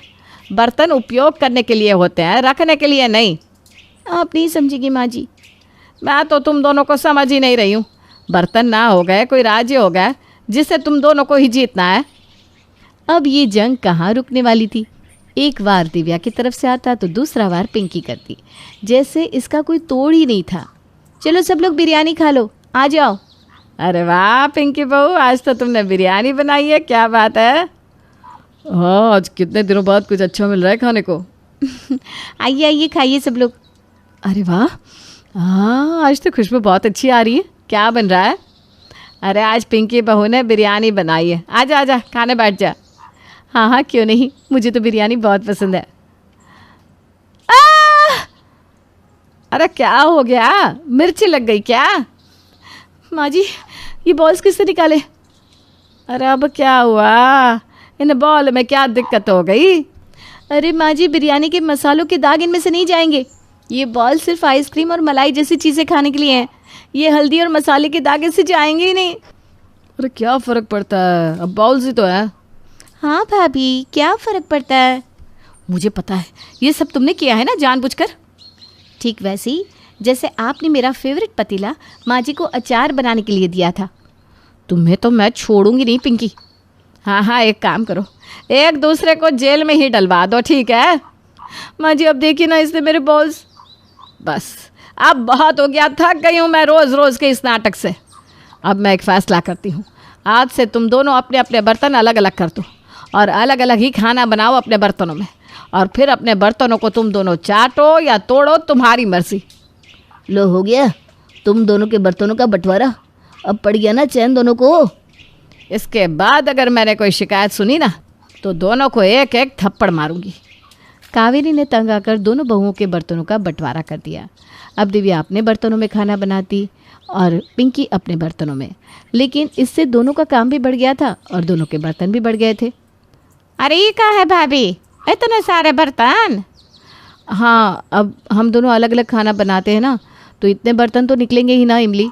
बर्तन उपयोग करने के लिए होते हैं, रखने के लिए नहीं। आप नहीं समझेगी माँ जी। मैं तो तुम दोनों को समझ ही नहीं रही हूँ। बर्तन ना हो गए कोई राज्य हो गया जिससे तुम दोनों को ही जीतना है। अब ये जंग कहाँ रुकने वाली थी। एक बार दिव्या की तरफ से आता तो दूसरा बार पिंकी करती, जैसे इसका कोई तोड़ ही नहीं था। चलो सब लोग बिरयानी खा लो, आ जाओ। अरे वाह पिंकी बहू, आज तो तुमने बिरयानी बनाई है, क्या बात है। हाँ आज कितने दिनों बाद कुछ अच्छा मिल रहा है खाने को। आइए आइए खाइए सब लोग। अरे वाह, हाँ आज तो खुशबू बहुत अच्छी आ रही है। क्या बन रहा है? अरे आज पिंकी बहू ने बिरयानी बनाई है। आजा आजा खाने बैठ जा। हाँ हाँ क्यों नहीं, मुझे तो बिरयानी बहुत पसंद है। अरे क्या हो गया, मिर्ची लग गई क्या? माँ जी ये बॉल्स किससे निकाले? अरे अब क्या हुआ, इन बॉल में क्या दिक्कत हो गई? अरे माँ जी बिरयानी के मसालों के दाग इनमें से नहीं जाएंगे। ये बॉल सिर्फ आइसक्रीम और मलाई जैसी चीज़ें खाने के लिए हैं। ये हल्दी और मसाले के दाग इससे जाएंगे ही नहीं। अरे क्या फ़र्क पड़ता है, अब बॉल्स ही तो है। हाँ भाभी क्या फ़र्क पड़ता है? मुझे पता है, ये सब तुमने किया है ना जानबूझकर। ठीक वैसे ही जैसे आपने मेरा फेवरेट पतीला माँ जी को अचार बनाने के लिए दिया था। तुम्हें तो मैं छोड़ूंगी नहीं पिंकी। हाँ हाँ एक काम करो, एक दूसरे को जेल में ही डलवा दो, ठीक है? माँ जी अब देखिए ना इसने मेरे बॉल्स। बस अब बहुत हो गया, थक गई हूँ मैं रोज़ रोज़ के इस नाटक से। अब मैं एक फ़ैसला करती हूँ, आज से तुम दोनों अपने अपने बर्तन अलग अलग कर दो और अलग अलग ही खाना बनाओ अपने बर्तनों में, और फिर अपने बर्तनों को तुम दोनों चाटो या तोड़ो, तुम्हारी मर्जी। लो हो गया तुम दोनों के बर्तनों का बंटवारा, अब पड़ गया ना चैन दोनों को। इसके बाद अगर मैंने कोई शिकायत सुनी ना तो दोनों को एक एक थप्पड़ मारूंगी। कावेरी ने तंग आकर दोनों बहुओं के बर्तनों का बंटवारा कर दिया। अब दिव्या अपने बर्तनों में खाना बनाती और पिंकी अपने बर्तनों में, लेकिन इससे दोनों का काम भी बढ़ गया था और दोनों के बर्तन भी बढ़ गए थे। अरे ये क्या है भाभी, इतने सारे बर्तन? हाँ अब हम दोनों अलग अलग खाना बनाते हैं ना, तो इतने बर्तन तो निकलेंगे ही ना इमली।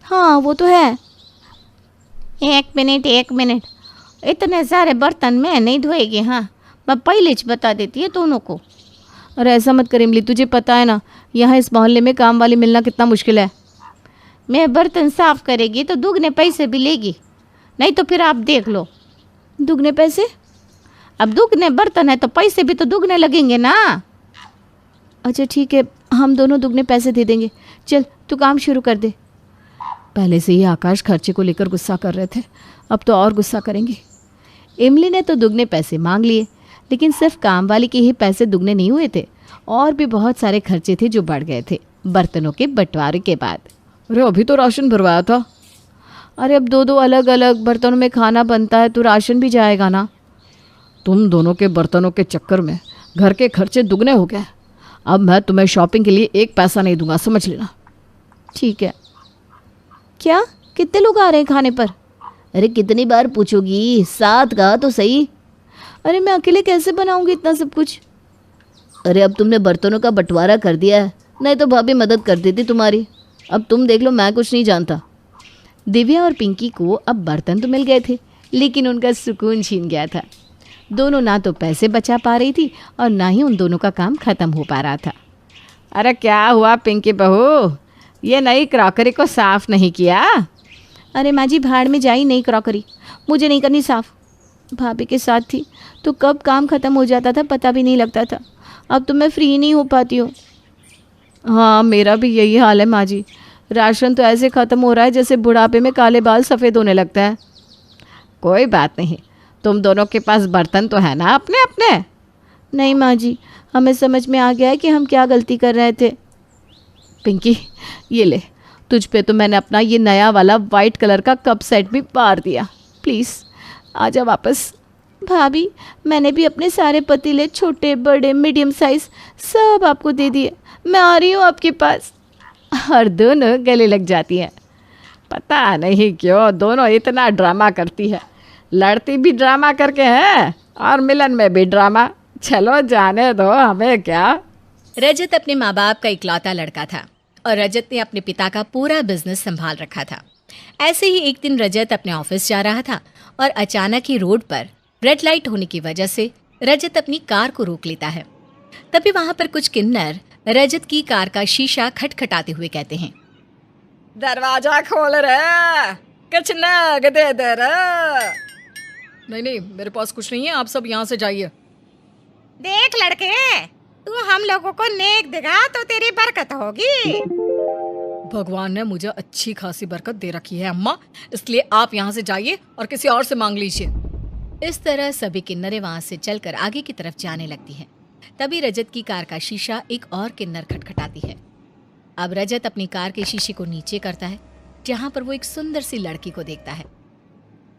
हाँ वो तो है। एक मिनट, इतने सारे बर्तन मैं नहीं धोएगी। हाँ मैं पहले ही बता देती है दोनों को। अरे ऐसा मत कर इमली, तुझे पता है ना यहाँ इस मोहल्ले में काम वाली मिलना कितना मुश्किल है। मैं बर्तन साफ करेगी तो दुगने पैसे भी लेगी, नहीं तो फिर आप देख लो। दुगने पैसे? अब दुगने बर्तन है तो पैसे भी तो दुगने लगेंगे ना। अच्छा ठीक है, हम दोनों दुगने पैसे दे देंगे। चल तू काम शुरू कर दे। पहले से ही आकाश खर्चे को लेकर गुस्सा कर रहे थे, अब तो और गुस्सा करेंगे। इमली ने तो दुगने पैसे मांग लिए, लेकिन सिर्फ काम वाली के ही पैसे दुगने नहीं हुए थे, और भी बहुत सारे खर्चे थे जो बढ़ गए थे बर्तनों के बंटवारे के बाद। अरे अभी तो राशन भरवाया था। अरे अब दो दो अलग अलग बर्तनों में खाना बनता है तो राशन भी जाएगा ना। तुम दोनों के बर्तनों के चक्कर में घर के खर्चे दुगने हो गए। अब मैं तुम्हें शॉपिंग के लिए एक पैसा नहीं दूंगा, समझ लेना। ठीक है। क्या कितने लोग आ रहे हैं खाने पर? अरे कितनी बार पूछोगी, 7 कहा तो सही। अरे मैं अकेले कैसे बनाऊंगी इतना सब कुछ? अरे अब तुमने बर्तनों का बंटवारा कर दिया है, नहीं तो भाभी मदद कर देती तुम्हारी। अब तुम देख लो, मैं कुछ नहीं जानता। दिव्या और पिंकी को अब बर्तन तो मिल गए थे, लेकिन उनका सुकून छीन गया था। दोनों ना तो पैसे बचा पा रही थी और ना ही उन दोनों का काम ख़त्म हो पा रहा था। अरे क्या हुआ पिंकी बहू, ये नई क्रॉकरी को साफ नहीं किया? अरे माँ जी, भाड़ में जाई नई क्रॉकरी, मुझे नहीं करनी साफ। भाभी के साथ थी तो कब काम ख़त्म हो जाता था पता भी नहीं लगता था। अब तो मैं फ्री नहीं हो पाती हूँ। हाँ, मेरा भी यही हाल है माँ जी। राशन तो ऐसे ख़त्म हो रहा है जैसे बुढ़ापे में काले बाल सफ़ेद होने लगता है। कोई बात नहीं, तुम दोनों के पास बर्तन तो है ना अपने अपने? नहीं माँ जी, हमें समझ में आ गया है कि हम क्या गलती कर रहे थे। पिंकी, ये ले, तुझ पे तो मैंने अपना ये नया वाला वाइट कलर का कप सेट भी पार दिया। प्लीज़ आजा वापस। भाभी, मैंने भी अपने सारे पतीले, छोटे बड़े मीडियम साइज, सब आपको दे दिए। मैं आ रही हूँ आपके पास। और दोनों गले लग जाती हैं। पता नहीं क्यों दोनों इतना ड्रामा करती है। लड़ती भी ड्रामा करके है और मिलन में भी ड्रामा। चलो जाने दो, हमें क्या। रजत अपने माँ बाप का इकलौता लड़का था और रजत ने अपने पिता का पूरा बिजनेस संभाल रखा था। ऐसे ही एक दिन रजत अपने ऑफिस जा रहा था और अचानक ही रोड पर रेड लाइट होने की वजह से रजत अपनी कार को रोक लेता है। तभी वहां पर कुछ किन्नर रजत की कार का शीशा खटखटाते हुए कहते हैं, दरवाजा खोल रे, कुछ नग दे दे रे। नहीं नहीं, मेरे पास कुछ नहीं है, आप सब यहाँ से जाइए। देख लड़के, तू हम लोगों को नेक दिखा तो तेरी बरकत होगी। भगवान ने मुझे अच्छी खासी बरकत दे रखी है अम्मा, इसलिए आप यहाँ से जाइए और किसी और से मांग लीजिए। इस तरह सभी किन्नरें वहां से चलकर आगे की तरफ जाने लगती हैं। तभी रजत की कार का शीशा एक और किन्नर खटखटाती है। अब रजत अपनी कार के शीशे को नीचे करता है, जहां पर वो एक सुंदर सी लड़की को देखता है।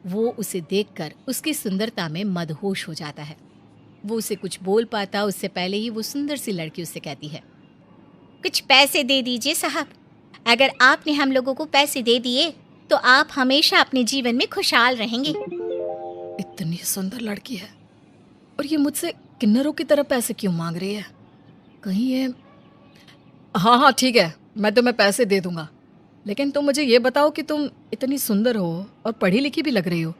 वो उसे देखकर उसकी सुंदरता में मदहोश हो जाता है। वो उसे कुछ बोल पाता उससे पहले ही वो सुंदर सी लड़की उससे कहती है, कुछ पैसे दे दीजिए साहब। अगर आपने हम लोगों को पैसे दे दिए तो आप हमेशा अपने जीवन में खुशहाल रहेंगे। इतनी सुंदर लड़की है और ये मुझसे किन्नरों की तरह पैसे क्यों मांग रही है? कहीं ये... हाँ हाँ ठीक है, मैं तुम्हें पैसे दे दूंगा, लेकिन तुम मुझे ये बताओ कि तुम इतनी सुंदर हो और पढ़ी लिखी भी लग रही हो,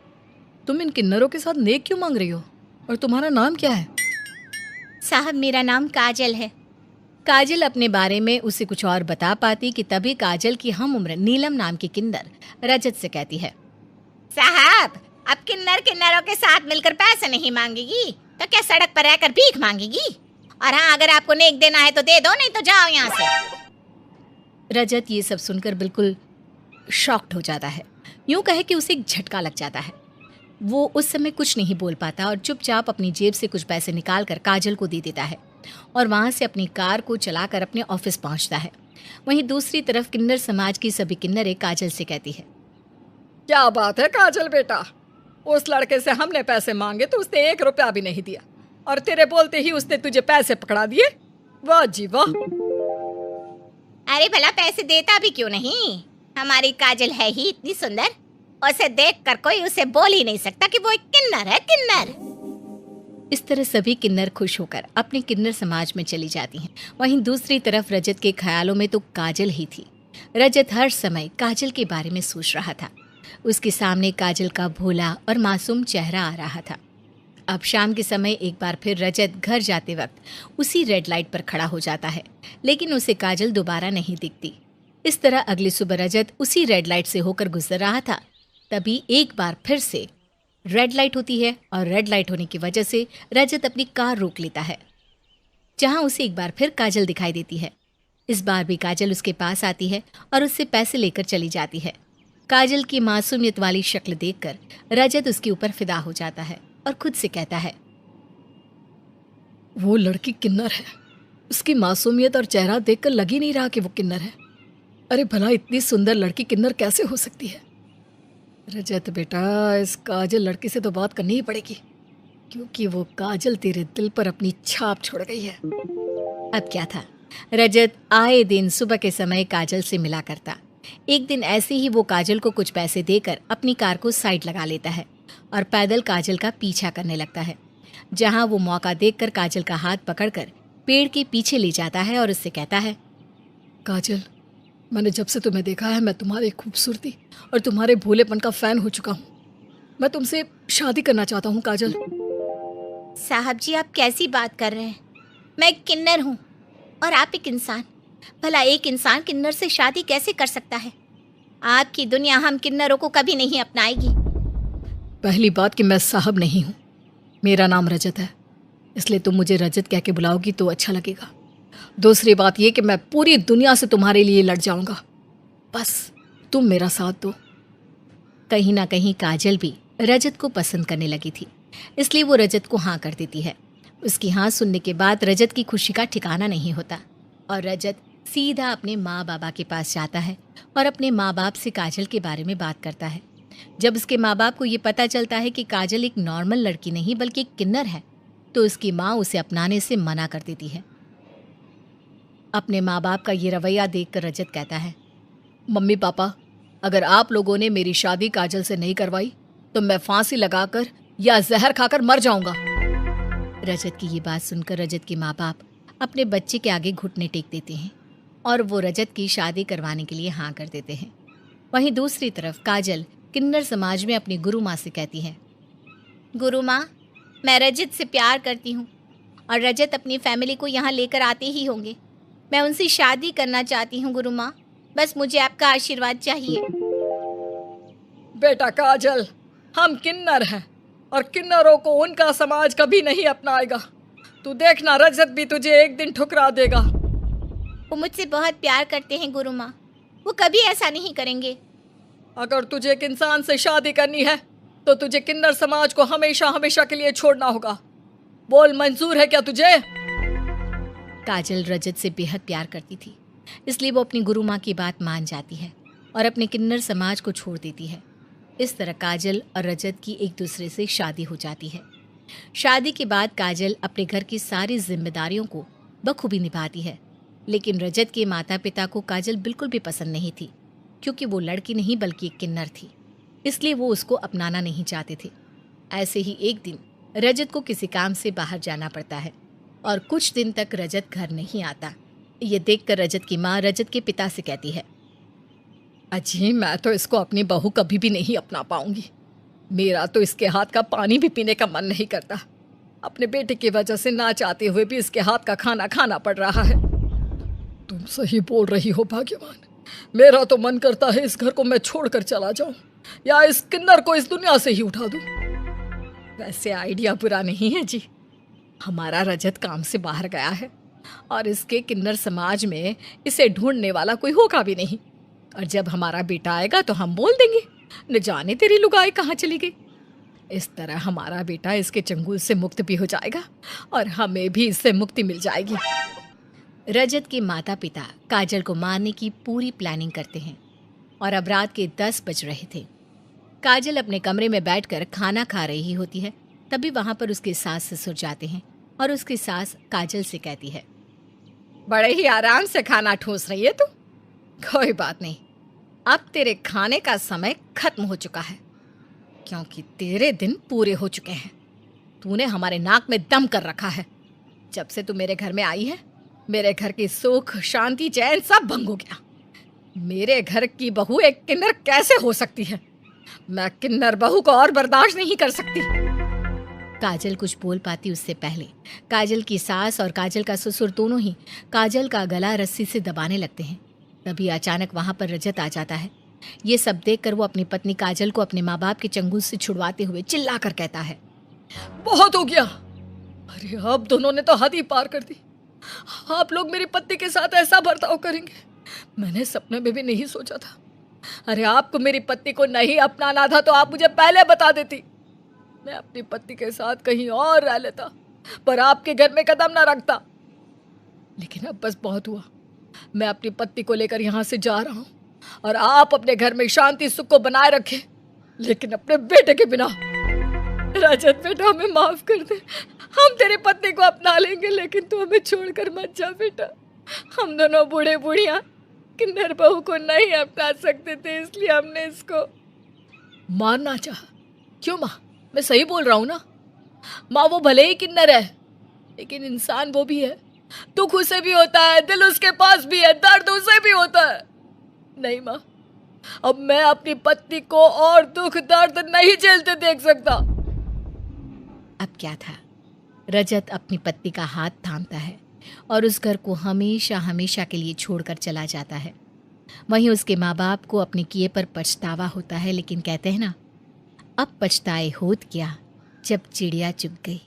तुम इन किन्नरों के साथ नेक क्यों मांग रही हो? और तुम्हारा नाम क्या है? साहब, मेरा नाम काजल है। काजल अपने बारे में उसे कुछ और बता पाती कि तभी काजल की हम उम्र नीलम नाम की किन्नर रजत से कहती है, साहब, अब किन्नर किन्नरों के साथ मिलकर पैसे नहीं मांगेगी तो क्या सड़क पर रहकर भीख मांगेगी? और हाँ, अगर आपको नेक देना है तो दे दो, नहीं तो जाओ यहाँ से। रजत ये सब सुनकर बिल्कुल शॉक्ड हो जाता है। यूं कहे कि उसे एक झटका लग जाता है। वो उस समय कुछ नहीं बोल पाता और चुपचाप अपनी जेब से कुछ पैसे निकालकर काजल को दे देता है और वहां से अपनी कार को चलाकर अपने ऑफिस पहुंचता है। वहीं दूसरी तरफ किन्नर समाज की सभी किन्नरें काजल से कहती है, क्या बात है काजल बेटा, उस लड़के से हमने पैसे मांगे तो उसने 1 रुपया भी नहीं दिया और तेरे बोलते ही उसने तुझे पैसे पकड़ा दिए। वाह जी वाह। अरे भला पैसे देता भी क्यों नहीं? हमारी काजल है ही इतनी सुंदर, उसे देखकर कोई उसे बोल ही नहीं सकता कि वो एक किन्नर है, किन्नर। इस तरह सभी किन्नर खुश होकर अपने किन्नर समाज में चली जाती हैं। वहीं दूसरी तरफ रजत के ख्यालों में तो काजल ही थी। रजत हर समय काजल के बारे में सोच रहा था। उसके सामने काजल का भोला और मासूम चेहरा आ रहा था। अब शाम के समय एक बार फिर रजत घर जाते वक्त उसी रेड लाइट पर खड़ा हो जाता है, लेकिन उसे काजल दोबारा नहीं दिखती। इस तरह अगली सुबह रजत उसी रेड लाइट से होकर गुजर रहा था। तभी एक बार फिर से रेड लाइट होती है और रेड लाइट होने की वजह से रजत अपनी कार रोक लेता है, जहां उसे एक बार फिर काजल दिखाई देती है। इस बार भी काजल उसके पास आती है और उससे पैसे लेकर चली जाती है। काजल की मासूमियत वाली शक्ल देखकर रजत उसके ऊपर फिदा हो जाता है और खुद से कहता है, वो लड़की किन्नर है, उसकी मासूमियत और चेहरा देखकर लग ही नहीं रहा कि वो किन्नर है। अरे भला इतनी सुंदर लड़की किन्नर कैसे हो सकती है? रजत बेटा, इस काजल लड़की से तो बात करनी ही पड़ेगी, क्योंकि वो काजल तेरे दिल पर अपनी छाप छोड़ गई है। अब क्या था, रजत आए दिन सुबह के समय काजल से मिला करता। एक दिन ऐसे ही वो काजल को कुछ पैसे देकर अपनी कार को साइड लगा लेता है और पैदल काजल का पीछा करने लगता है। जहां वो मौका देखकर काजल का हाथ पकड़कर पेड़ के पीछे ले जाता है और उससे कहता है, काजल, मैंने जब से तुम्हें देखा है मैं तुम्हारी खूबसूरती और तुम्हारे भोलेपन का फैन हो चुका हूँ। मैं तुमसे शादी करना चाहता हूँ काजल। साहब जी, आप कैसी बात कर रहे हैं? मैं एक किन्नर हूँ और आप एक इंसान। भला एक इंसान किन्नर से शादी कैसे कर सकता है? आपकी दुनिया हम किन्नरों को कभी नहीं अपनाएगी। पहली बात कि मैं साहब नहीं हूँ, मेरा नाम रजत है, इसलिए तुम मुझे रजत कह के बुलाओगी तो अच्छा लगेगा। दूसरी बात यह कि मैं पूरी दुनिया से तुम्हारे लिए लड़ जाऊंगा, बस तुम मेरा साथ दो। कहीं ना कहीं काजल भी रजत को पसंद करने लगी थी, इसलिए वो रजत को हाँ कर देती है। उसकी हाँ सुनने के बाद रजत की खुशी का ठिकाना नहीं होता और रजत सीधा अपने माँ बाबा के पास जाता है और अपने माँ बाप से काजल के बारे में बात करता है। जब उसके माँ बाप को ये पता चलता है कि काजल एक नॉर्मल लड़की नहीं बल्कि एक किन्नर है, तो उसकी माँ उसे अपनाने से मना कर देती है। अपने माँ बाप का ये रवैया देखकर रजत कहता है, मम्मी पापा, अगर आप लोगों ने मेरी शादी काजल से नहीं करवाई तो मैं फांसी लगाकर या जहर खाकर मर जाऊंगा। रजत की ये बात सुनकर रजत के माँ बाप अपने बच्चे के आगे घुटने टेक देते हैं और वो रजत की शादी करवाने के लिए हाँ कर देते हैं। वहीं दूसरी तरफ काजल किन्नर समाज में अपनी गुरु माँ से कहती है, गुरु माँ, मैं रजत से प्यार करती हूँ और रजत अपनी फैमिली को यहाँ लेकर आते ही होंगे। मैं उनसे शादी करना चाहती हूँ गुरु माँ, बस मुझे आपका आशीर्वाद चाहिए। बेटा काजल, हम किन्नर हैं और किन्नरों को उनका समाज कभी नहीं अपनाएगा। तू देखना, रजत भी तुझे एक दिन ठुकरा देगा। वो मुझसे बहुत प्यार करते हैं गुरु माँ, वो कभी ऐसा नहीं करेंगे। अगर तुझे एक इंसान से शादी करनी है तो तुझे किन्नर समाज को हमेशा हमेशा के लिए छोड़ना होगा। बोल, मंजूर है क्या तुझे? काजल रजत से बेहद प्यार करती थी, इसलिए वो अपनी गुरु माँ की बात मान जाती है और अपने किन्नर समाज को छोड़ देती है। इस तरह काजल और रजत की एक दूसरे से शादी हो जाती है। शादी के बाद काजल अपने घर की सारी जिम्मेदारियों को बखूबी निभाती है, लेकिन रजत के माता पिता को काजल बिल्कुल भी पसंद नहीं थी, क्योंकि वो लड़की नहीं बल्कि एक किन्नर थी, इसलिए वो उसको अपनाना नहीं चाहते थे। ऐसे ही एक दिन रजत को किसी काम से बाहर जाना पड़ता है और कुछ दिन तक रजत घर नहीं आता। ये देखकर रजत की माँ रजत के पिता से कहती है, अजी, मैं तो इसको अपनी बहू कभी भी नहीं अपना पाऊंगी। मेरा तो इसके हाथ का पानी भी पीने का मन नहीं करता। अपने बेटे की वजह से ना चाहते हुए भी इसके हाथ का खाना खाना पड़ रहा है। तुम सही बोल रही हो भाग्यवान। मेरा तो मन करता है इस घर को मैं छोड़कर चला जाऊं या इस किन्नर को इस दुनिया से ही उठा दूं। वैसे आइडिया बुरा नहीं है जी। हमारा रजत काम से बाहर गया है और इसके किन्नर समाज में इसे ढूंढने वाला कोई होगा भी नहीं, और जब हमारा बेटा आएगा तो हम बोल देंगे, न जाने तेरी लुगाई कहाँ चली गई। इस तरह हमारा बेटा इसके चंगुल से मुक्त भी हो जाएगा और हमें भी इससे मुक्ति मिल जाएगी। रजत के माता पिता काजल को मारने की पूरी प्लानिंग करते हैं और अब रात के 10 बज रहे थे। काजल अपने कमरे में बैठकर खाना खा रही होती है, तभी वहां पर उसके सास ससुर जाते हैं और उसकी सास काजल से कहती है, बड़े ही आराम से खाना ठूस रही है तू। कोई बात नहीं, अब तेरे खाने का समय खत्म हो चुका है, क्योंकि तेरे दिन पूरे हो चुके हैं। तूने हमारे नाक में दम कर रखा है। जब से तू मेरे घर में आई है, मेरे घर की सुख शांति चैन सब भंग हो गया। मेरे घर की बहू एक किन्नर कैसे हो सकती है? मैं किन्नर बहू को और बर्दाश्त नहीं कर सकती। काजल कुछ बोल पाती उससे पहले काजल की सास और काजल का ससुर दोनों ही काजल का गला रस्सी से दबाने लगते हैं। तभी अचानक वहां पर रजत आ जाता है। ये सब देखकर वो अपनी पत्नी काजल को अपने माँ बाप के चंगुल से छुड़वाते हुए चिल्लाकर कहता है, बहुत हो गया। अरे अब दोनों ने तो हद ही पार कर दी। आप लोग मेरी पत्नी के साथ ऐसा बर्ताव करेंगे, मैंने सपने में भी नहीं सोचा था। अरे आपको मेरी पत्नी को नहीं अपनाना था तो आप मुझे पहले बता देती, मैं अपनी पत्नी के साथ कहीं और रह लेता, पर आपके घर में कदम ना रखता। लेकिन अब बस बहुत हुआ। मैं अपनी पत्नी को लेकर यहाँ से जा रहा हूँ और आप अपने घर में शांति सुख को बनाए रखें, लेकिन अपने बेटे के बिना। रजत बेटा, हमें माफ कर दे। हम तेरे पत्नी को अपना लेंगे, लेकिन तू हमें छोड़कर मत जा बेटा। हम दोनों बूढ़े बूढ़ियाँ किन्नर बहू को नहीं अपना सकते थे, इसलिए हमने इसको मारना चाहा। क्यों माँ, मैं सही बोल रहा हूँ ना? माँ वो भले ही किन्नर है, लेकिन इंसान वो भी है। दुख उसे भी होता है, दिल उसके पास भी है, दर्द उसे भी होता है। नहीं माँ, अब मैं अपनी पत्नी को और दुख दर्द नहीं झेलते देख सकता। अब क्या था, रजत अपनी पत्नी का हाथ थामता है और उस घर को हमेशा हमेशा के लिए छोड़कर चला जाता है। वहीं उसके माँ बाप को अपने किए पर पछतावा होता है, लेकिन कहते हैं ना, अब पछताए होत क्या जब चिड़िया चुग गई।